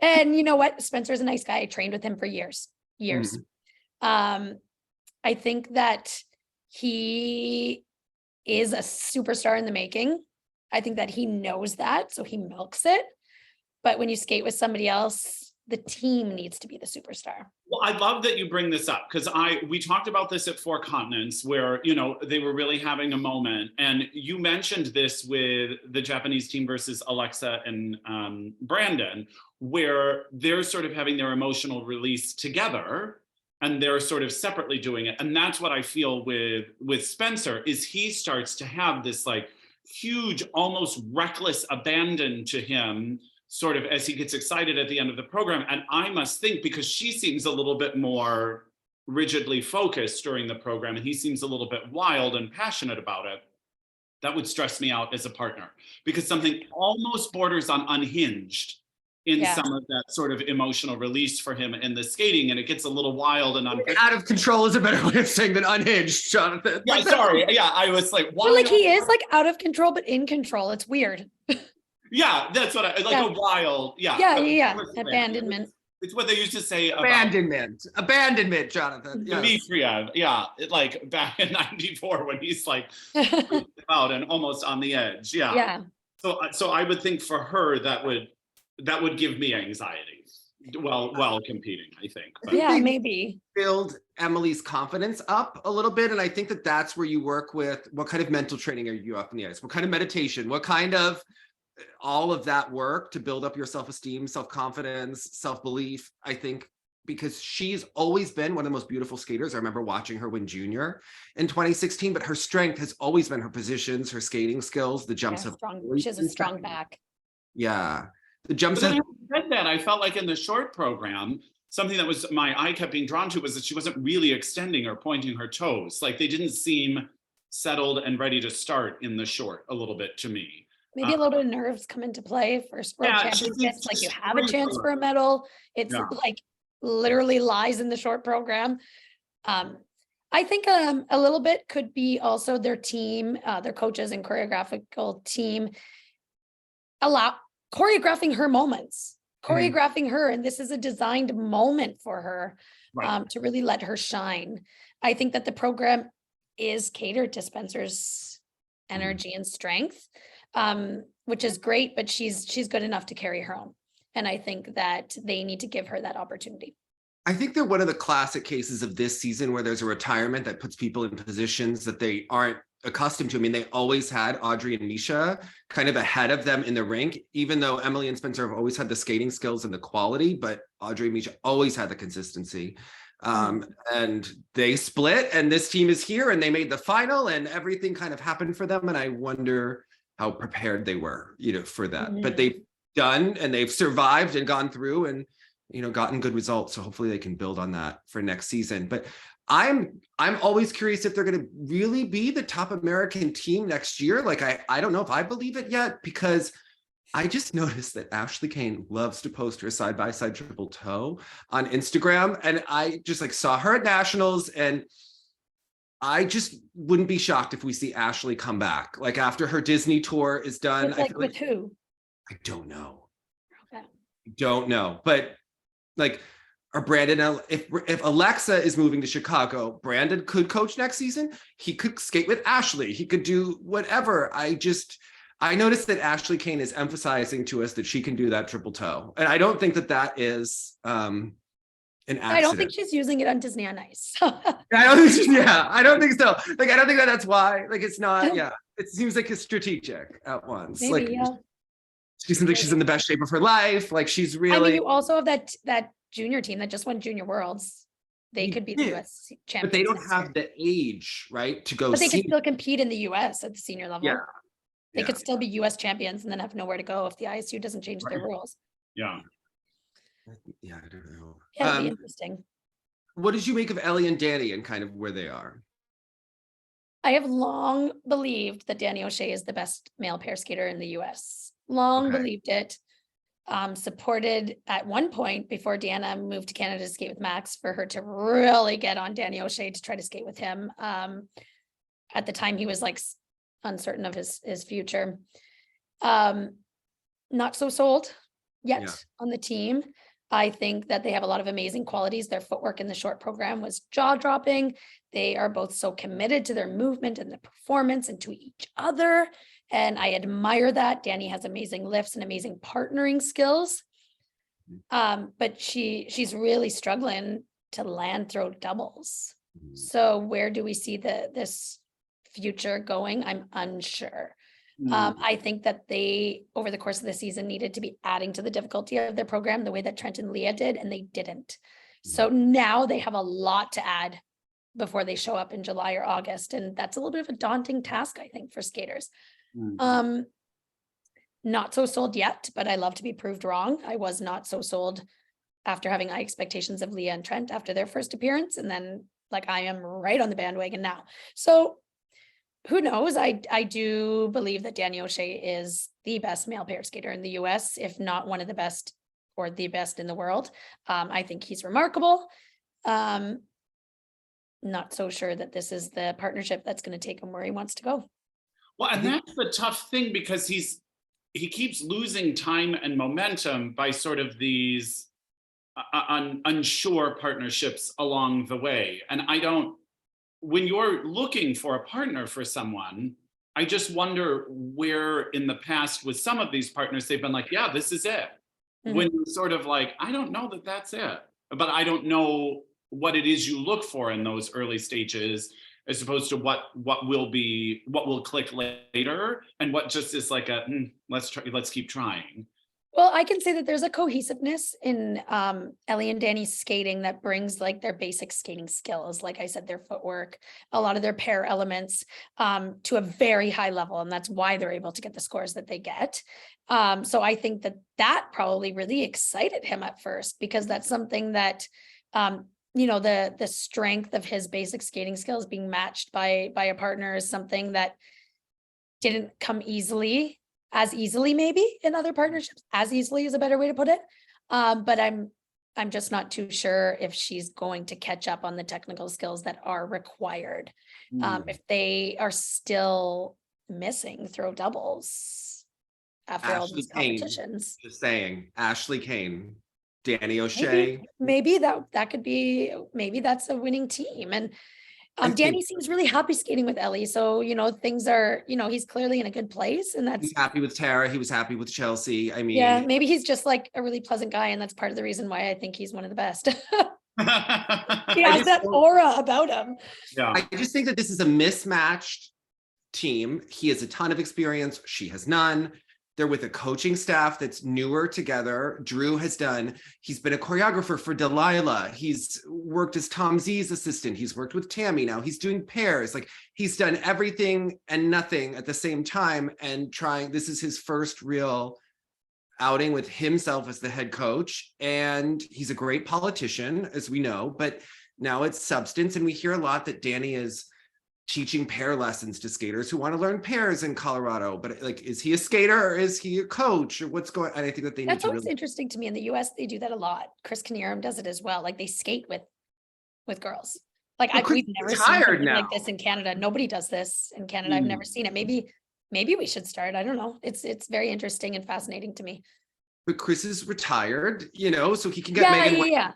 and you know what? Spencer's a nice guy. I trained with him for years. I think that he is a superstar in the making. I think that he knows that, so he milks it. But when you skate with somebody else, the team needs to be the superstar. Well, I love that you bring this up because we talked about this at Four Continents where, you know, they were really having a moment. And you mentioned this with the Japanese team versus Alexa and Brandon, where they're sort of having their emotional release together and they're sort of separately doing it. And that's what I feel with Spencer is he starts to have this like huge, almost reckless abandon to him sort of as he gets excited at the end of the program. And I must think because she seems a little bit more rigidly focused during the program and he seems a little bit wild and passionate about it, that would stress me out as a partner because something almost borders on unhinged in some of that sort of emotional release for him in the skating, and it gets a little wild and out of control is a better way of saying than unhinged, Jonathan. Yeah, sorry. Yeah, I was like, why? Like he is like out of control, but in control. It's weird. Yeah, that's what I like a wild. Yeah. Abandonment. It's what they used to say about abandonment, Jonathan. Dmitriev, like back in '94 when he's like out and almost on the edge. Yeah. So I would think for her that would give me anxiety while competing, I think. But maybe build Emily's confidence up a little bit. And I think that that's where you work with what kind of mental training are you up in the ice? What kind of meditation? What kind of all of that work to build up your self-esteem, self-confidence, self-belief, I think, because she's always been one of the most beautiful skaters. I remember watching her win junior in 2016, but her strength has always been her positions, her skating skills, the jumps. She has a strong back. Yeah. The jumps. But said that I felt like in the short program, something that was my eye kept being drawn to was that she wasn't really extending or pointing her toes. Like they didn't seem settled and ready to start in the short a little bit to me. Maybe a little bit of nerves come into play for world championships. Like you have a chance for a medal. It's like literally lies in the short program. I think a little bit could be also their team, their coaches and choreographical team choreographing her moments, choreographing her. And this is a designed moment for her to really let her shine. I think that the program is catered to Spencer's energy and strength, which is great, but she's good enough to carry her own. And I think that they need to give her that opportunity. I think they're one of the classic cases of this season where there's a retirement that puts people in positions that they aren't accustomed to. I mean, they always had Audrey and Misha kind of ahead of them in the rink, even though Emily and Spencer have always had the skating skills and the quality, but Audrey and Misha always had the consistency. And they split and this team is here and they made the final and everything kind of happened for them. And I wonder how prepared they were, for that, but they've done and they've survived and gone through and, gotten good results. So hopefully they can build on that for next season. But I'm always curious if they're going to really be the top American team next year. Like, I don't know if I believe it yet, because I just noticed that Ashley Kane loves to post her side-by-side triple toe on Instagram. And I just saw her at nationals, and I just wouldn't be shocked if we see Ashley come back. Like after her Disney tour is done. With who? I don't know. Okay. Don't know. But or Brandon, if Alexa is moving to Chicago, Brandon could coach next season. He could skate with Ashley. He could do whatever. I noticed that Ashley Kane is emphasizing to us that she can do that triple toe. And I don't think that is an accident. I don't think she's using it on Disney on Ice. I don't think so. Like, I don't think that's why. Like, it's not, it seems like it's strategic at once. Maybe, like, she seems like she's in the best shape of her life. Like, she's really. I mean, you also have that junior team that just won Junior Worlds. They could be the US champions. But they don't have the age, right, to go. But they could still compete in the US at the senior level. Yeah. They could still be US champions and then have nowhere to go if the ISU doesn't change their rules. Yeah. Yeah, I don't know. Yeah, it'd be interesting. What did you make of Ellie and Danny and kind of where they are? I have long believed that Danny O'Shea is the best male pair skater in the US. Long believed it. Supported at one point before Deanna moved to Canada to skate with Max for her to really get on Danny O'Shea to try to skate with him. At the time he was like uncertain of his future. Not so sold yet on the team. I think that they have a lot of amazing qualities. Their footwork in the short program was jaw-dropping. They are both so committed to their movement and the performance and to each other. And I admire that. Danny has amazing lifts and amazing partnering skills. But she's really struggling to land throw doubles. So where do we see this future going? I'm unsure. I think that they, over the course of the season, needed to be adding to the difficulty of their program the way that Trennt and Leah did, and they didn't. So now they have a lot to add before they show up in July or August, and that's a little bit of a daunting task, I think, for skaters. Not so sold yet, but I love to be proved wrong. I was not so sold after having high expectations of Leah and Trennt after their first appearance, and then like I am right on the bandwagon now. So who knows? I do believe that Danny O'Shea is the best male pair skater in the US, if not one of the best or the best in the world. I think he's remarkable. Not so sure that this is the partnership that's going to take him where he wants to go. Well, and that's the tough thing because he keeps losing time and momentum by sort of these unsure partnerships along the way. And when you're looking for a partner for someone, I just wonder where in the past with some of these partners, they've been like, yeah, this is it. When you're sort of like, I don't know that that's it, but I don't know what it is you look for in those early stages, as opposed to what will click later and what just is like let's keep trying. Well, I can say that there's a cohesiveness in Ellie and Danny's skating that brings like their basic skating skills. Like I said, their footwork, a lot of their pair elements to a very high level. And that's why they're able to get the scores that they get. So I think that probably really excited him at first, because that's something that, the strength of his basic skating skills being matched by a partner is something that didn't come as easily maybe in other partnerships. As easily is a better way to put it. But I'm just not too sure if she's going to catch up on the technical skills that are required. If they are still missing throw doubles after all these competitions. Just saying, Ashley Kane, Danny O'Shea. Maybe that could be, maybe that's a winning team. And Danny seems really happy skating with Ellie. So, things are, he's clearly in a good place, and he's happy with Tara. He was happy with Chelsea. I mean, yeah, maybe he's just like a really pleasant guy. And that's part of the reason why I think he's one of the best. He has that aura about him. Yeah. I just think that this is a mismatched team. He has a ton of experience. She has none. They're with a coaching staff that's newer together. Drew he's been a choreographer for Delilah. He's worked as Tom Z's assistant. He's worked with Tammy. Now he's doing pairs. Like, he's done everything and nothing at the same time and this is his first real outing with himself as the head coach. And he's a great politician, as we know, but now it's substance. And we hear a lot that Danny is teaching pair lessons to skaters who want to learn pairs in Colorado, but like, is he a skater or is he a coach, or what's going on? I think that that's always interesting to me. In the US, they do that a lot. Chris Knierim does it as well. Like, they skate with girls. Like, we've never seen something like this in Canada. Nobody does this in Canada. I've never seen it. Maybe we should start. I don't know. It's very interesting and fascinating to me. But Chris is retired, so he can get Meagan. Yeah.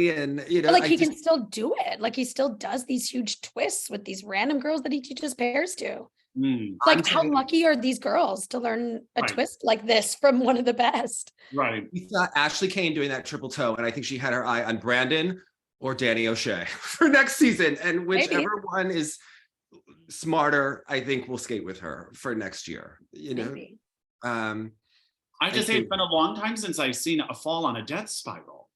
And but like, he can still do it. Like, he still does these huge twists with these random girls that he teaches pairs to. Like, how lucky are these girls to learn a twist like this from one of the best? Right. We saw Ashley Kane doing that triple toe, and I think she had her eye on Brandon or Danny O'Shea for next season. And whichever one is smarter, I think will skate with her for next year. You know, I just say it's been a long time since I've seen a fall on a death spiral.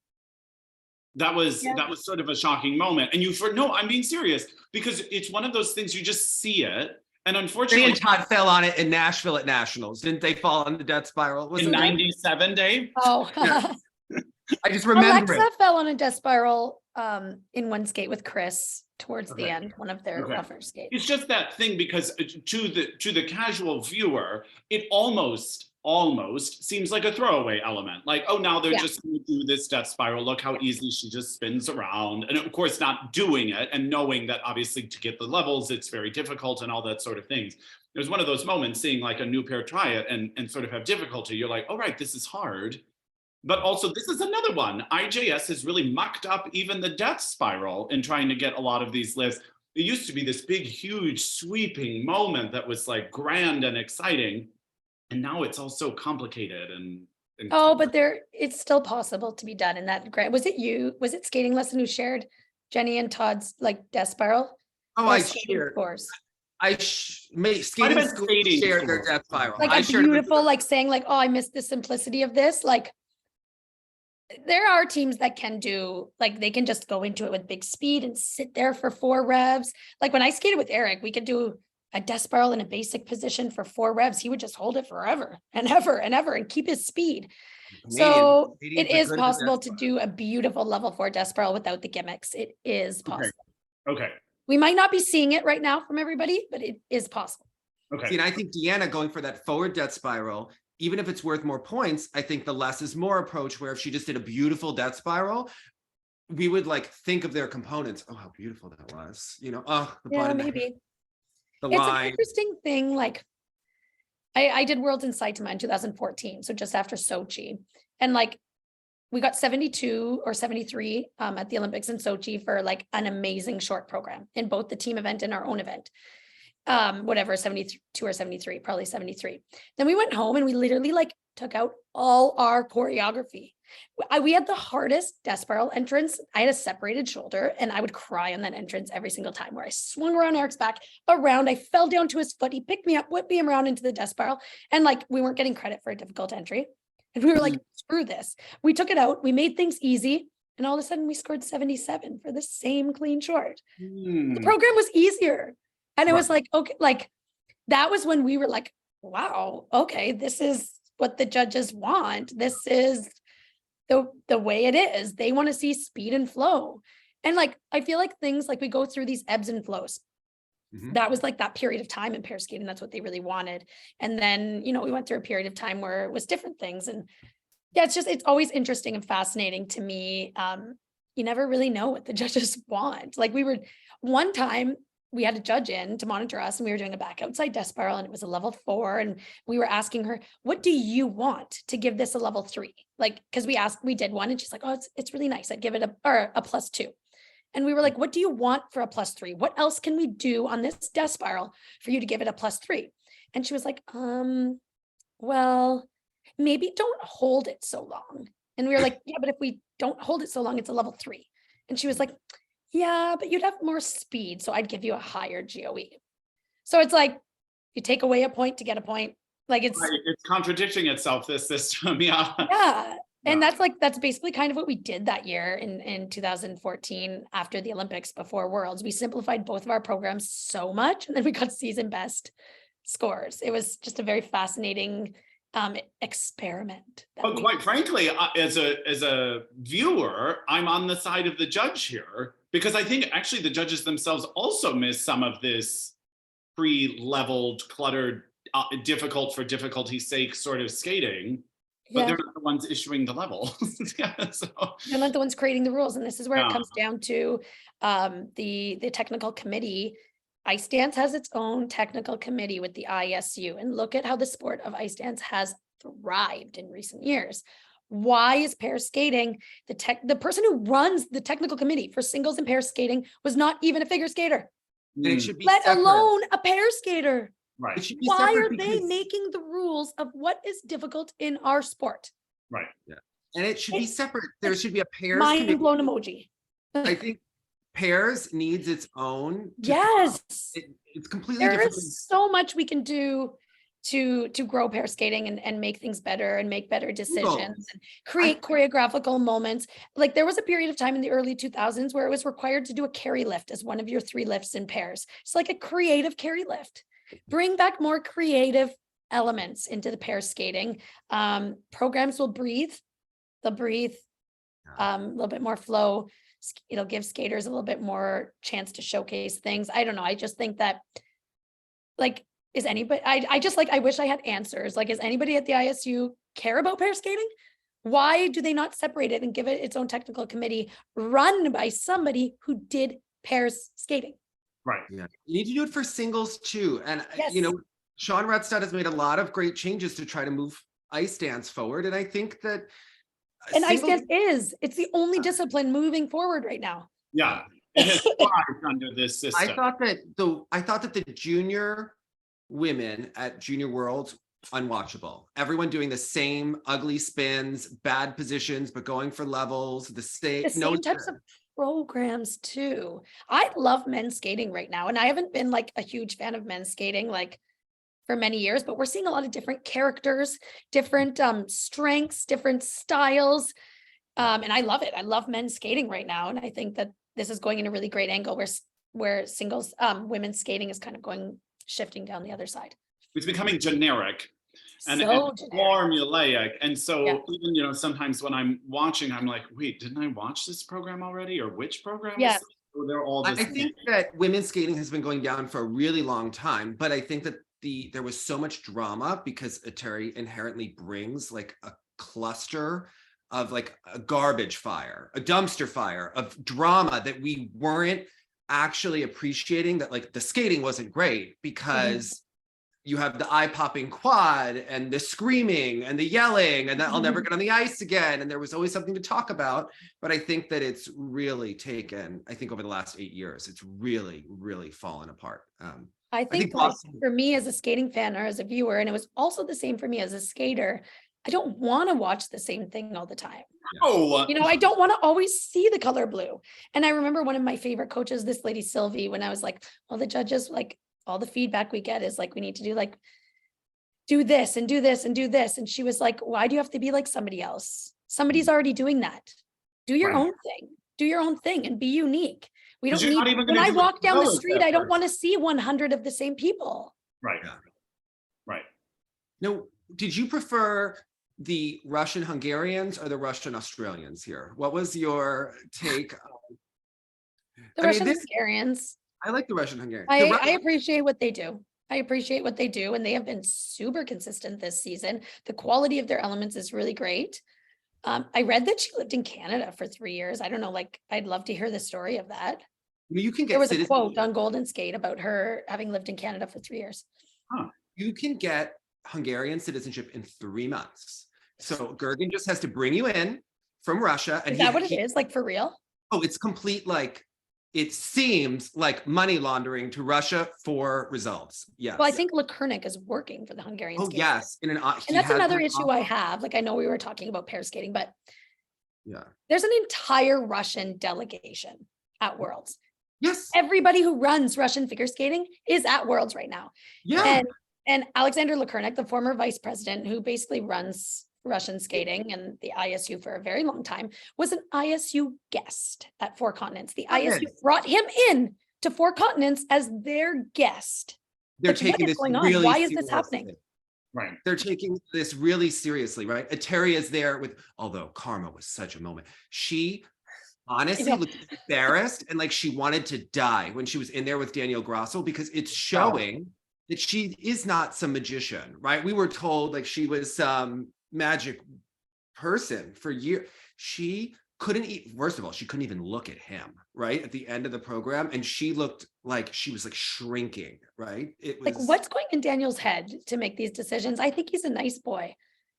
That was sort of a shocking moment. And no, I'm being serious, because it's one of those things you just see it. And unfortunately, and Todd fell on it in Nashville at Nationals. Didn't they fall on the death spiral? Was in '97, Dave? Oh, I just remember Alexa fell on a death spiral in one skate with Chris towards the end, one of their rougher skates. It's just that thing, because to the casual viewer, it almost seems like a throwaway element. Like, oh, now they're just going to do this death spiral. Look how easily she just spins around. And of course, not doing it and knowing that obviously to get the levels, it's very difficult and all that sort of things. It was one of those moments seeing like a new pair try it and sort of have difficulty. You're like, all right, this is hard. But also, this is another one. IJS has really mucked up even the death spiral in trying to get a lot of these lifts. It used to be this big, huge, sweeping moment that was like grand and exciting. And now it's all so complicated and but it's still possible to be done in that grand. Was it Skating Lesson who shared Jenny and Todd's like death spiral? Oh, I shared. Course. Skating shared their death spiral. Like a beautiful, like saying like, oh, I missed the simplicity of this. Like, there are teams that can do, like, they can just go into it with big speed and sit there for 4 revs. Like when I skated with Eric, we could do a death spiral in a basic position for 4 revs. He would just hold it forever and ever and ever and keep his speed. So it is possible to do a beautiful level 4 death spiral without the gimmicks. It is possible. Okay. We might not be seeing it right now from everybody, but it is possible. Okay. See, and I think Deanna going for that forward death spiral, even if it's worth more points, I think the less is more approach, where if she just did a beautiful death spiral, we would like think of their components. Oh, how beautiful that was. You know, the button. Maybe. The it's line. An interesting thing. Like I did Worlds in Saitama in 2014. So just after Sochi, and like we got 72 or 73 at the Olympics in Sochi for like an amazing short program in both the team event and our own event. Whatever, 72 or 73, probably 73. Then we went home and we literally like took out all our choreography. We had the hardest death spiral entrance. I had a separated shoulder and I would cry on that entrance every single time, where I swung around Eric's back around. I fell down to his foot. He picked me up, whipped me around into the death spiral. And like, we weren't getting credit for a difficult entry. And we were like, screw this. We took it out. We made things easy. And all of a sudden we scored 77 for the same clean short. The program was easier. And it was like, okay, like that was when we were like, wow, okay, this is what the judges want. This is the way it is. They want to see speed and flow. And like, I feel like things like we go through these ebbs and flows. That was like that period of time in pair skating. That's what they really wanted. And then, you know, we went through a period of time where it was different things. And yeah, it's always interesting and fascinating to me. You never really know what the judges want. Like one time we had a judge in to monitor us and we were doing a back outside death spiral and it was a level 4. And we were asking her, what do you want to give this a level 3? Like, cause we did one and she's like, oh, it's really nice. I'd give it a +2. And we were like, what do you want for a +3? What else can we do on this death spiral for you to give it a +3? And she was like, well, maybe don't hold it so long. And we were like, yeah, but if we don't hold it so long, it's a level 3. And she was like, yeah, but you'd have more speed. So I'd give you a higher GOE. So it's like, you take away a point to get a point. Like it's contradicting itself, this system. Yeah. Yeah. And that's basically kind of what we did that year in 2014 after the Olympics, before Worlds. We simplified both of our programs so much, and then we got season best scores. It was just a very fascinating experiment. But quite frankly, as a viewer, I'm on the side of the judge here, because I think actually the judges themselves also miss some of this pre-leveled, cluttered, difficult for difficulty's sake sort of skating. But they're not the ones issuing the levels. They're not the ones creating the rules. And this is where it comes down to the technical committee. Ice dance has its own technical committee with the ISU. And look at how the sport of ice dance has thrived in recent years. Why is pair skating, the person who runs the technical committee for singles and pair skating was not even a figure skater, And it should be let separate. alone a pair skater. Right. It should be Why separate are they because- making the rules of what is difficult in our sport? Right. and it should be separate. There should be a pairs Mind committee. blown emoji. I think pairs needs its own. Yes. It's completely There different. is so much we can do to grow pair skating and make things better and make better decisions and create choreographical moments. Like there was a period of time in the early 2000s where it was required to do a carry lift as one of your 3 lifts in pairs. It's like a creative carry lift. Bring back more creative elements into the pair skating. Programs will breathe. They'll breathe a little bit more flow. It'll give skaters a little bit more chance to showcase things. I don't know. I just think that like, is anybody, I just like, I wish I had answers. Like, is anybody at the ISU care about pair skating? Why do they not separate it and give it its own technical committee run by somebody who did pairs skating? Right. Yeah, you need to do it for singles too. And Yes. you know, Sean Radstad has made a lot of great changes to try to move ice dance forward. And I think that And ice singles- dance it's the only discipline moving forward right now. Yeah. It has thrived under this system. I thought that the junior women at Junior Worlds unwatchable. Everyone doing the same ugly spins, bad positions, but going for levels, the same Types of programs too. I love men's skating right now. And I haven't been like a huge fan of men's skating like for many years, but we're seeing a lot of different characters, different strengths, different styles. And I love it. I love men's skating right now. And I think that this is going in a really great angle where singles, women's skating is kind of shifting down the other side. It's becoming generic and So formulaic. And so Yeah. even, you know, sometimes when I'm watching, I'm like, wait, didn't I watch this program already? Or which program? Yeah. Is this? Or they're all the I same. think that women's skating has been going down for a really long time, but I think that there was so much drama because Atari inherently brings like a cluster of like a garbage fire, a dumpster fire of drama that we weren't actually appreciating, that like the skating wasn't great because you have the eye-popping quad and the screaming and the yelling and I'll never get on the ice again. And there was always something to talk about. But I think that it's really taken, I think over the last 8 years, it's really, really fallen apart. I think like, for me as a skating fan or as a viewer, and it was also the same for me as a skater, I don't want to watch the same thing all the time. Oh, You know, I don't want to always see the color blue. And I remember one of my favorite coaches, this lady Sylvie, when I was like, well, the judges, like all the feedback we get is like, we need to do like, do this and do this and do this. And she was like, why do you have to be like somebody else? Somebody's already doing that. Do your Right. own thing. Do your own thing and be unique. We don't 'Cause you're not need, even when gonna I do walk down the colors street, at I don't first. want to see 100 of the same people. right. Yeah. Right. No, did you prefer the Russian Hungarians or the Russian Australians here? What was your take? The I mean, Russian this- Hungarians, I like the Russian Hungarians. I appreciate what they do. I appreciate what they do, and they have been super consistent this season. The quality of their elements is really great. I read that she lived in Canada for 3 years. I don't know, like, I'd love to hear the story of that. You can get There was a citizen- quote on Golden Skate about her having lived in Canada for 3 years. You can get Hungarian citizenship in 3 months. So Gergen just has to bring you in from Russia. And Is that what it is? Like, for real? Oh, it's complete, like, it seems like money laundering to Russia for results. Yes. Well, I think Lekurnik is working for the Hungarian. Oh, skate yes. team. And And that's another issue I have. Like, I know we were talking about pair skating, but Yeah. there's an entire Russian delegation at Worlds. Yes. Everybody who runs Russian figure skating is at Worlds right now. Yeah. And Alexander Lekurnik, the former vice president who basically runs Russian skating and the ISU for a very long time, was an ISU guest at Four Continents. The ISU brought him in to Four Continents as their guest. They're Like, what taking is this going on? really Why is this happening? seriously. Right. They're taking this really seriously, right? Atari is there with, although Karma was such a moment. She honestly know. looked embarrassed and like she wanted to die when she was in there with Daniel Grosso because it's showing that she is not some magician, right? We were told like she was some magic person for years. She couldn't eat, first of all, she couldn't even look at him, right? At the end of the program. And she looked like she was like shrinking, right? It was Like, what's going in Daniel's head to make these decisions? I think he's a nice boy.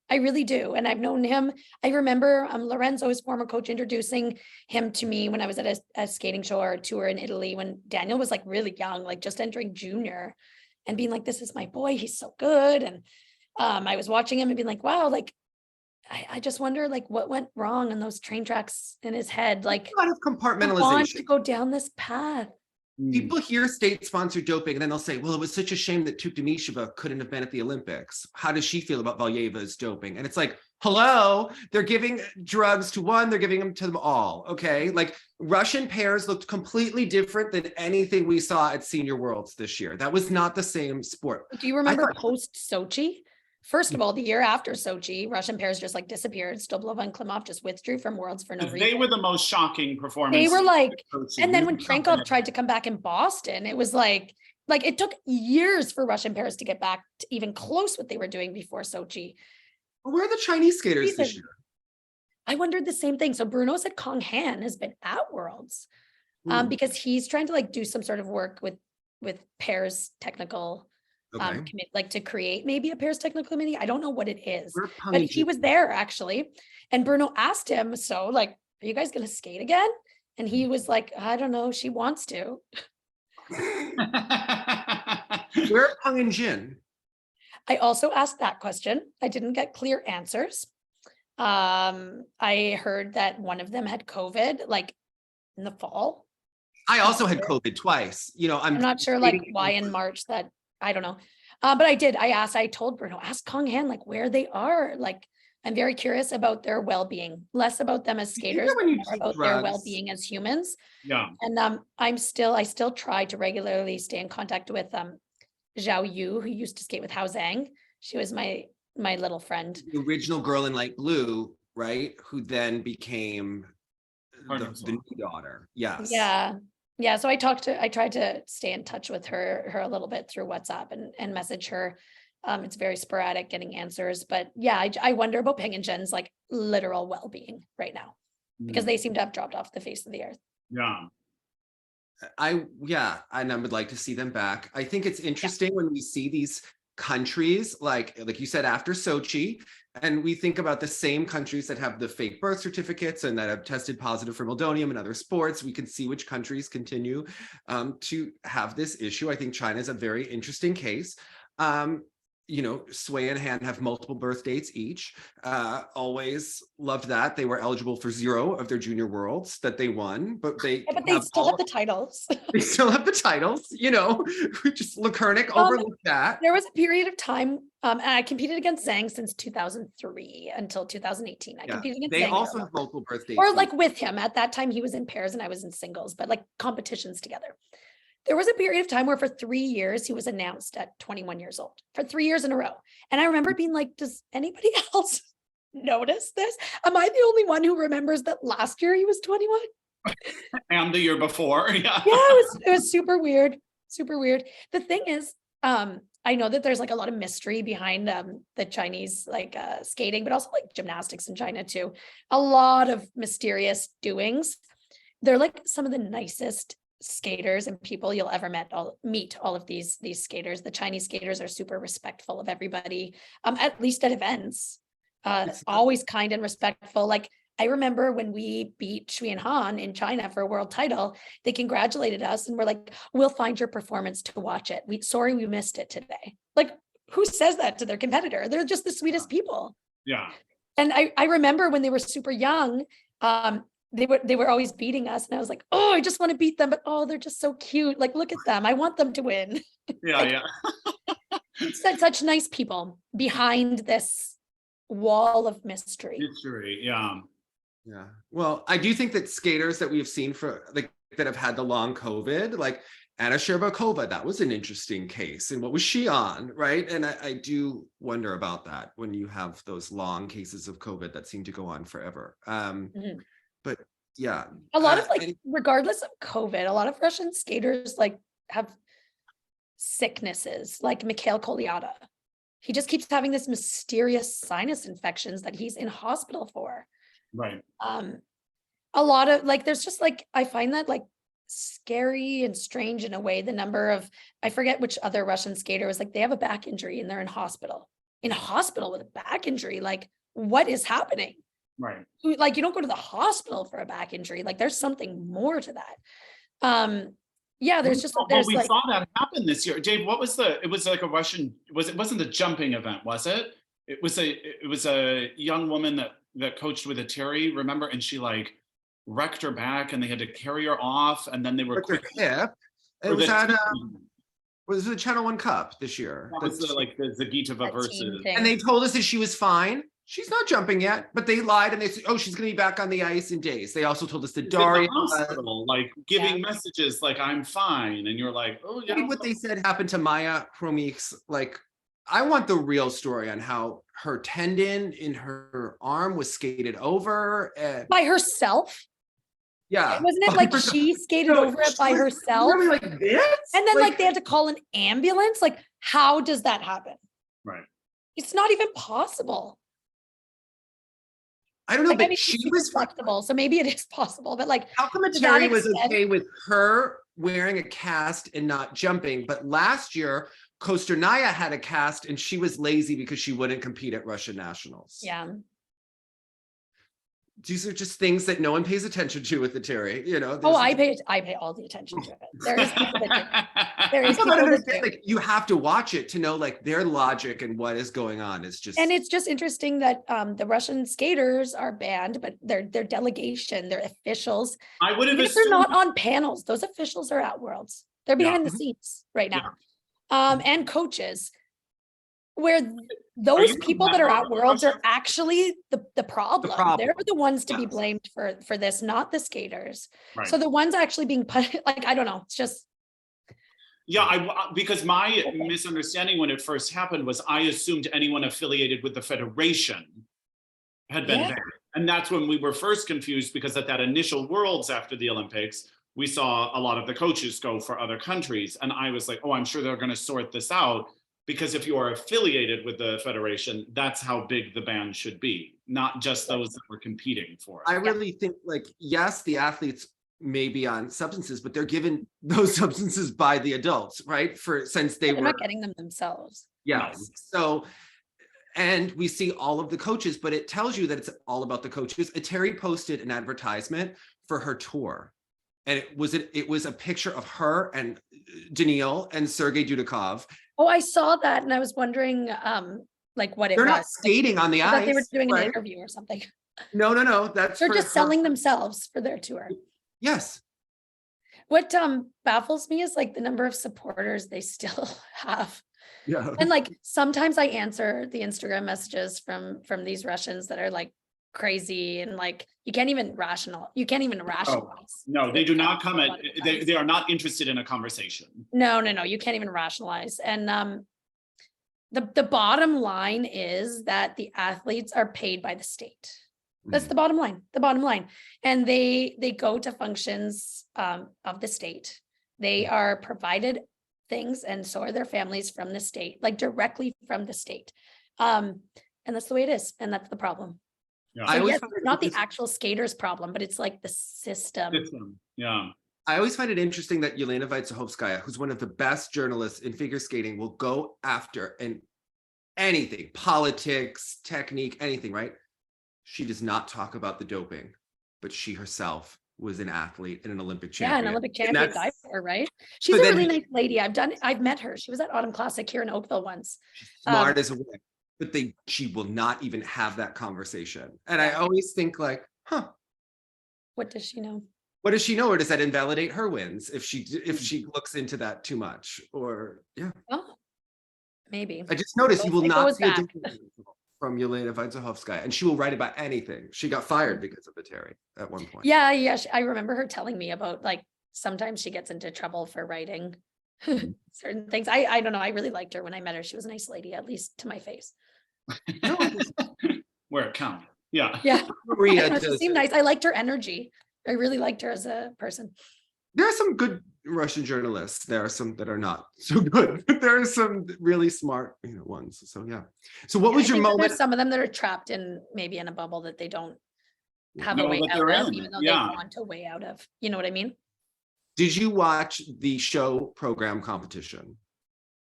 I really do. And I've known him. I remember Lorenzo, his former coach, introducing him to me when I was at a skating show or a tour in Italy when Daniel was like really young, like just entering junior. and being like, this is my boy, he's so good. And I was watching him and being like, wow, like, I just wonder like what went wrong on those train tracks in his head. Like A lot of I want compartmentalization. to go down this path. People hear state-sponsored doping and then they'll say, well, it was such a shame that Tuktamisheva couldn't have been at the Olympics. How does she feel about Valyeva's doping? And it's like, hello, they're giving drugs to one, they're giving them to them all, okay? Like Russian pairs looked completely different than anything we saw at Senior Worlds this year. That was not the same sport. Do you remember post Sochi? First of all, the year after Sochi, Russian pairs just like disappeared. Stoblova and Klimov just withdrew from Worlds for no reason. They were the most shocking performance. They were like, and then when Trenkov tried to come back in Boston, it was like it took years for Russian pairs to get back to even close what they were doing before Sochi. Where are the Chinese skaters this year? I wondered the same thing. So Bruno said Kong Han has been at Worlds because he's trying to like do some sort of work with pairs technical like to create maybe a pairs technical committee. I don't know what it is, but he was there actually. And Bruno asked him, so like, are you guys going to skate again? And he was like, I don't know. She wants to. Where are Peng and Jin? I also asked that question. I didn't get clear answers. I heard that one of them had COVID like in the fall. I also had COVID twice. You know, I'm not sure like why in March that, I don't know. But I told Bruno, ask Kong Han like where they are. Like, I'm very curious about their well-being, less about them as skaters, more about their well-being as humans. Yeah. And I still try to regularly stay in contact with Zhao Yu, who used to skate with Hao Zhang. She was my little friend. The original girl in light blue, right? Who then became the new daughter. Yes. Yeah. Yeah. So I tried to stay in touch with her a little bit through WhatsApp and message her. It's very sporadic getting answers, but yeah, I wonder about Peng and Jen's like literal well-being right now because they seem to have dropped off the face of the earth. Yeah. And I would like to see them back. I think it's interesting when we see these countries, like you said, after Sochi, and we think about the same countries that have the fake birth certificates and that have tested positive for meldonium and other sports. We can see which countries continue to have this issue. I think China is a very interesting case. You know, Sui and Han have multiple birth dates each. Always loved that. They were eligible for 0 of their junior worlds that they won, but they still have the titles. They still have the titles, you know, just Lakernick overlooked that. There was a period of time, and I competed against Zhang since 2003 until 2018. I competed against Zhang. They also have multiple birth dates. Or like with him. At that time, he was in pairs and I was in singles, but like competitions together. There was a period of time where for 3 years, he was announced at 21 years old for 3 years in a row. And I remember being like, does anybody else notice this? Am I the only one who remembers that last year he was 21? And the year before, yeah. Yeah, it was super weird, super weird. The thing is, I know that there's like a lot of mystery behind the Chinese like skating, but also like gymnastics in China too. A lot of mysterious doings. They're like some of the nicest skaters and people you'll ever meet. All of these skaters. The Chinese skaters are super respectful of everybody, at least at events. Always kind and respectful. Like I remember when we beat Shui and Han in China for a world title, they congratulated us and were like, we'll find your performance to watch it. Sorry we missed it today. Like who says that to their competitor? They're just the sweetest people. Yeah. And I remember when they were super young, they were always beating us. And I was like, oh, I just want to beat them. But oh, they're just so cute. Like, look at them. I want them to win. Yeah, like, yeah. such nice people behind this wall of mystery. Mystery, yeah. Yeah. Well, I do think that skaters that we've seen that have had the long COVID, like Anna Sherbakova, that was an interesting case. And what was she on, right? And I do wonder about that when you have those long cases of COVID that seem to go on forever. But yeah. A lot of regardless of COVID, a lot of Russian skaters like have sicknesses, like Mikhail Kolyada. He just keeps having this mysterious sinus infections that he's in hospital for. Right. A lot of like, there's just like, I find that like scary and strange in a way, the number of, I forget which other Russian skater was like, they have a back injury and they're in a hospital with a back injury. Like, what is happening? Right. Like you don't go to the hospital for a back injury. Like there's something more to that. Yeah, there's just Well, there's we like saw that happen this year. Dave, what was it was like a Russian, it wasn't the jumping event, was it? It was a young woman that coached with a Terry, remember? And she like wrecked her back and they had to carry her off, and then they were With her quick. hip. It or was the at team. was the Channel 1 Cup this year. That was like the Zagitova that team versus. thing. And they told us that she was fine. She's not jumping yet, but they lied and they said, oh, she's going to be back on the ice in days. They also told us that She's in Daria, the hospital, like giving messages like I'm fine, and you're like, oh yeah. what they said happened to Maya Hromix. Like, I want the real story on how her tendon in her arm was skated over. And by herself. yeah. Wasn't it like she skated over it by herself? Really like this? And then like they had to call an ambulance. Like, how does that happen? Right. It's not even possible. I don't know, Like, I but mean, she she's was flexible, so maybe it is possible. But like, how come to that Terry was extent- okay with her wearing a cast and not jumping? But last year, Kosternaya had a cast and she was lazy because she wouldn't compete at Russian nationals. yeah. These are just things that no one pays attention to with the Terry, you know. Oh, there's- I pay all the attention to it. There is people that do. There is People don't people that understand, do. like, you have to watch it to know like their logic and what is going on. It's just And it's just interesting that the Russian skaters are banned, but their delegation, their officials, I would have even if they're assumed. not on panels, those officials are at Worlds. They're Yeah. behind the scenes right Yeah. now. And coaches, where those you people that are at remember Worlds are Russia? actually the problem. problem. They're the ones to be Yes. blamed for this, not the skaters. Right. So the ones actually being punished, like, I don't know, it's just, Yeah, because my misunderstanding when it first happened was I assumed anyone affiliated with the federation had been Yeah. banned. And that's when we were first confused, because at that initial Worlds after the Olympics, we saw a lot of the coaches go for other countries. And I was like, oh, I'm sure they're going to sort this out, because if you are affiliated with the federation, that's how big the ban should be, not just those that were competing for it. I really think, like, yes, the athletes may be on substances, but they're given those substances by the adults, right? Since they they're were, not getting them themselves. yes. So, and we see all of the coaches, but it tells you that it's all about the coaches. Terry posted an advertisement for her tour, and it was a picture of her and Daniil and Sergei Dudikov. Oh, I saw that and I was wondering, like what it They're was. not skating on the I ice. thought they were doing an right? interview or something. No. That's They're for just her. selling themselves for their tour. Yes. What baffles me is like the number of supporters they still have. Yeah. And like sometimes I answer the Instagram messages from these Russians that are like crazy and like you can't even rationalize. No, they do not come at, they are not interested in a conversation. No, you can't even rationalize. And the bottom line is that the athletes are paid by the state. That's the bottom line. And they go to functions of the state. They are provided things, and so are their families from the state, like directly from the state. And that's the way it is. And that's the problem. Yeah. So I always yes, find it's it not the interesting- actual skater's problem, but it's like the system. Yeah. I always find it interesting that Yelena Vaitsehovskaya, who's one of the best journalists in figure skating, will go after anything, politics, technique, anything, right? She does not talk about the doping, but she herself was an athlete and an Olympic champion. Yeah, an Olympic And champion that's- diver, right? She's but a then really nice lady. I've met her. She was at Autumn Classic here in Oakville once. Smart as a whip, but she will not even have that conversation. And I always think like, What does she know? what does she know? Or does that invalidate her wins if she looks into that too much? Or Oh, maybe. I just noticed you will It not goes see a back. difference from Yelena Vaitsehovskaya, and she will write about anything. She got fired because of the Terry at one point. Yeah. I remember her telling me about like sometimes she gets into trouble for writing certain things. I don't know. I really liked her when I met her. She was a nice lady, at least to my face. Where it counts. Yeah. Yeah. Maria She does. seemed nice. I liked her energy. I really liked her as a person. There are some good Russian journalists. There are some that are not so good. But there are some really smart, ones. So yeah. So what was I your think that moment? There's some of them that are trapped in maybe in a bubble that they don't have a Know way that out they're of, in. even though Yeah. they want a way out of. You know what I mean? Did you watch the show program competition?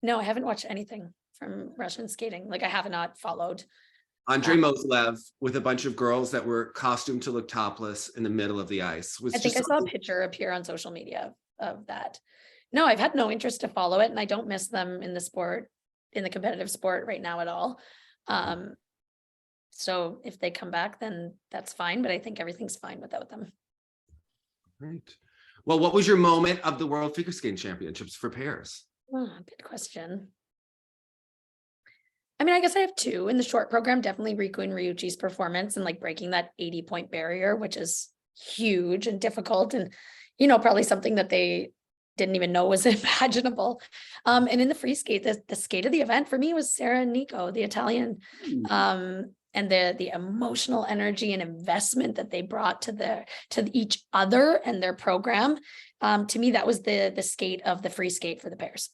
No, I haven't watched anything from Russian skating. Like I have not followed. Andrei Moslev with a bunch of girls that were costumed to look topless in the middle of the ice was I think just I saw a picture appear on social media of that. No, I've had no interest to follow it, and I don't miss them in the sport, in the competitive sport right now at all. So if they come back, then that's fine, but I think everything's fine without them. Great. Well, what was your moment of the World Figure Skating Championships for pairs? Oh, good question. I mean, I guess I have two. In the short program, definitely Riku and Ryuichi's performance and like breaking that 80-point barrier, which is huge and difficult, and probably something that they didn't even know was imaginable. And in the free skate, the skate of the event for me was Sara and Niccolò, the Italian. And the emotional energy and investment that they brought to each other and their program. To me, that was the skate of the free skate for the pairs.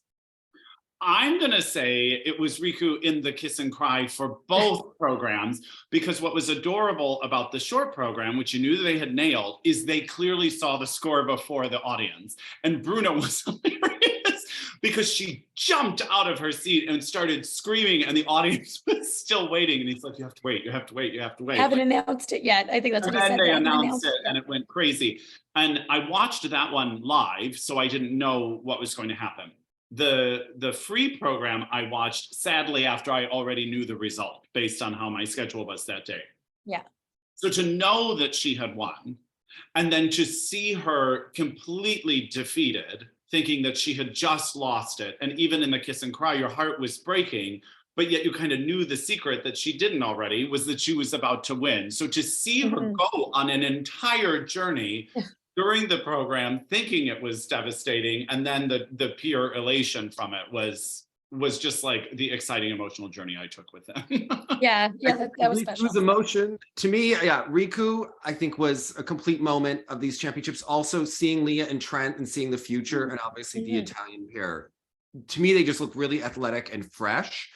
I'm going to say it was Riku in the kiss and cry for both programs, because what was adorable about the short program, which you knew they had nailed, is they clearly saw the score before the audience. And Bruna was hilarious because she jumped out of her seat and started screaming, and the audience was still waiting. And he's like, you have to wait, you have to wait, you have to wait. Haven't announced it yet. I think that's what he said. And then they announced it and it went crazy. And I watched that one live, so I didn't know what was going to happen. The free program I watched, sadly, after I already knew the result based on how my schedule was that day. Yeah. So to know that she had won, and then to see her completely defeated, thinking that she had just lost it, and even in the kiss and cry, your heart was breaking, but yet you kind of knew the secret that she didn't already, was that she was about to win. So to see her go on an entire journey during the program, thinking it was devastating, and then the pure elation from it was just like the exciting emotional journey I took with them. Yeah, that was special. Riku's emotion to me, Riku, I think, was a complete moment of these championships. Also seeing Leah and Trennt and seeing the future, and obviously the Italian pair. To me, they just look really athletic and fresh.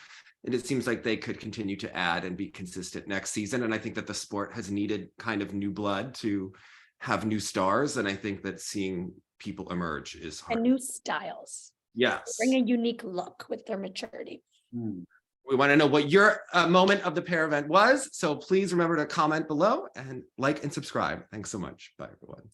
And it seems like they could continue to add and be consistent next season. And I think that the sport has needed kind of new blood to have new stars. And I think that seeing people emerge is hard. And new styles. Yes. Bring a unique look with their maturity. We want to know what your moment of the pair event was. So please remember to comment below and like and subscribe. Thanks so much. Bye, everyone.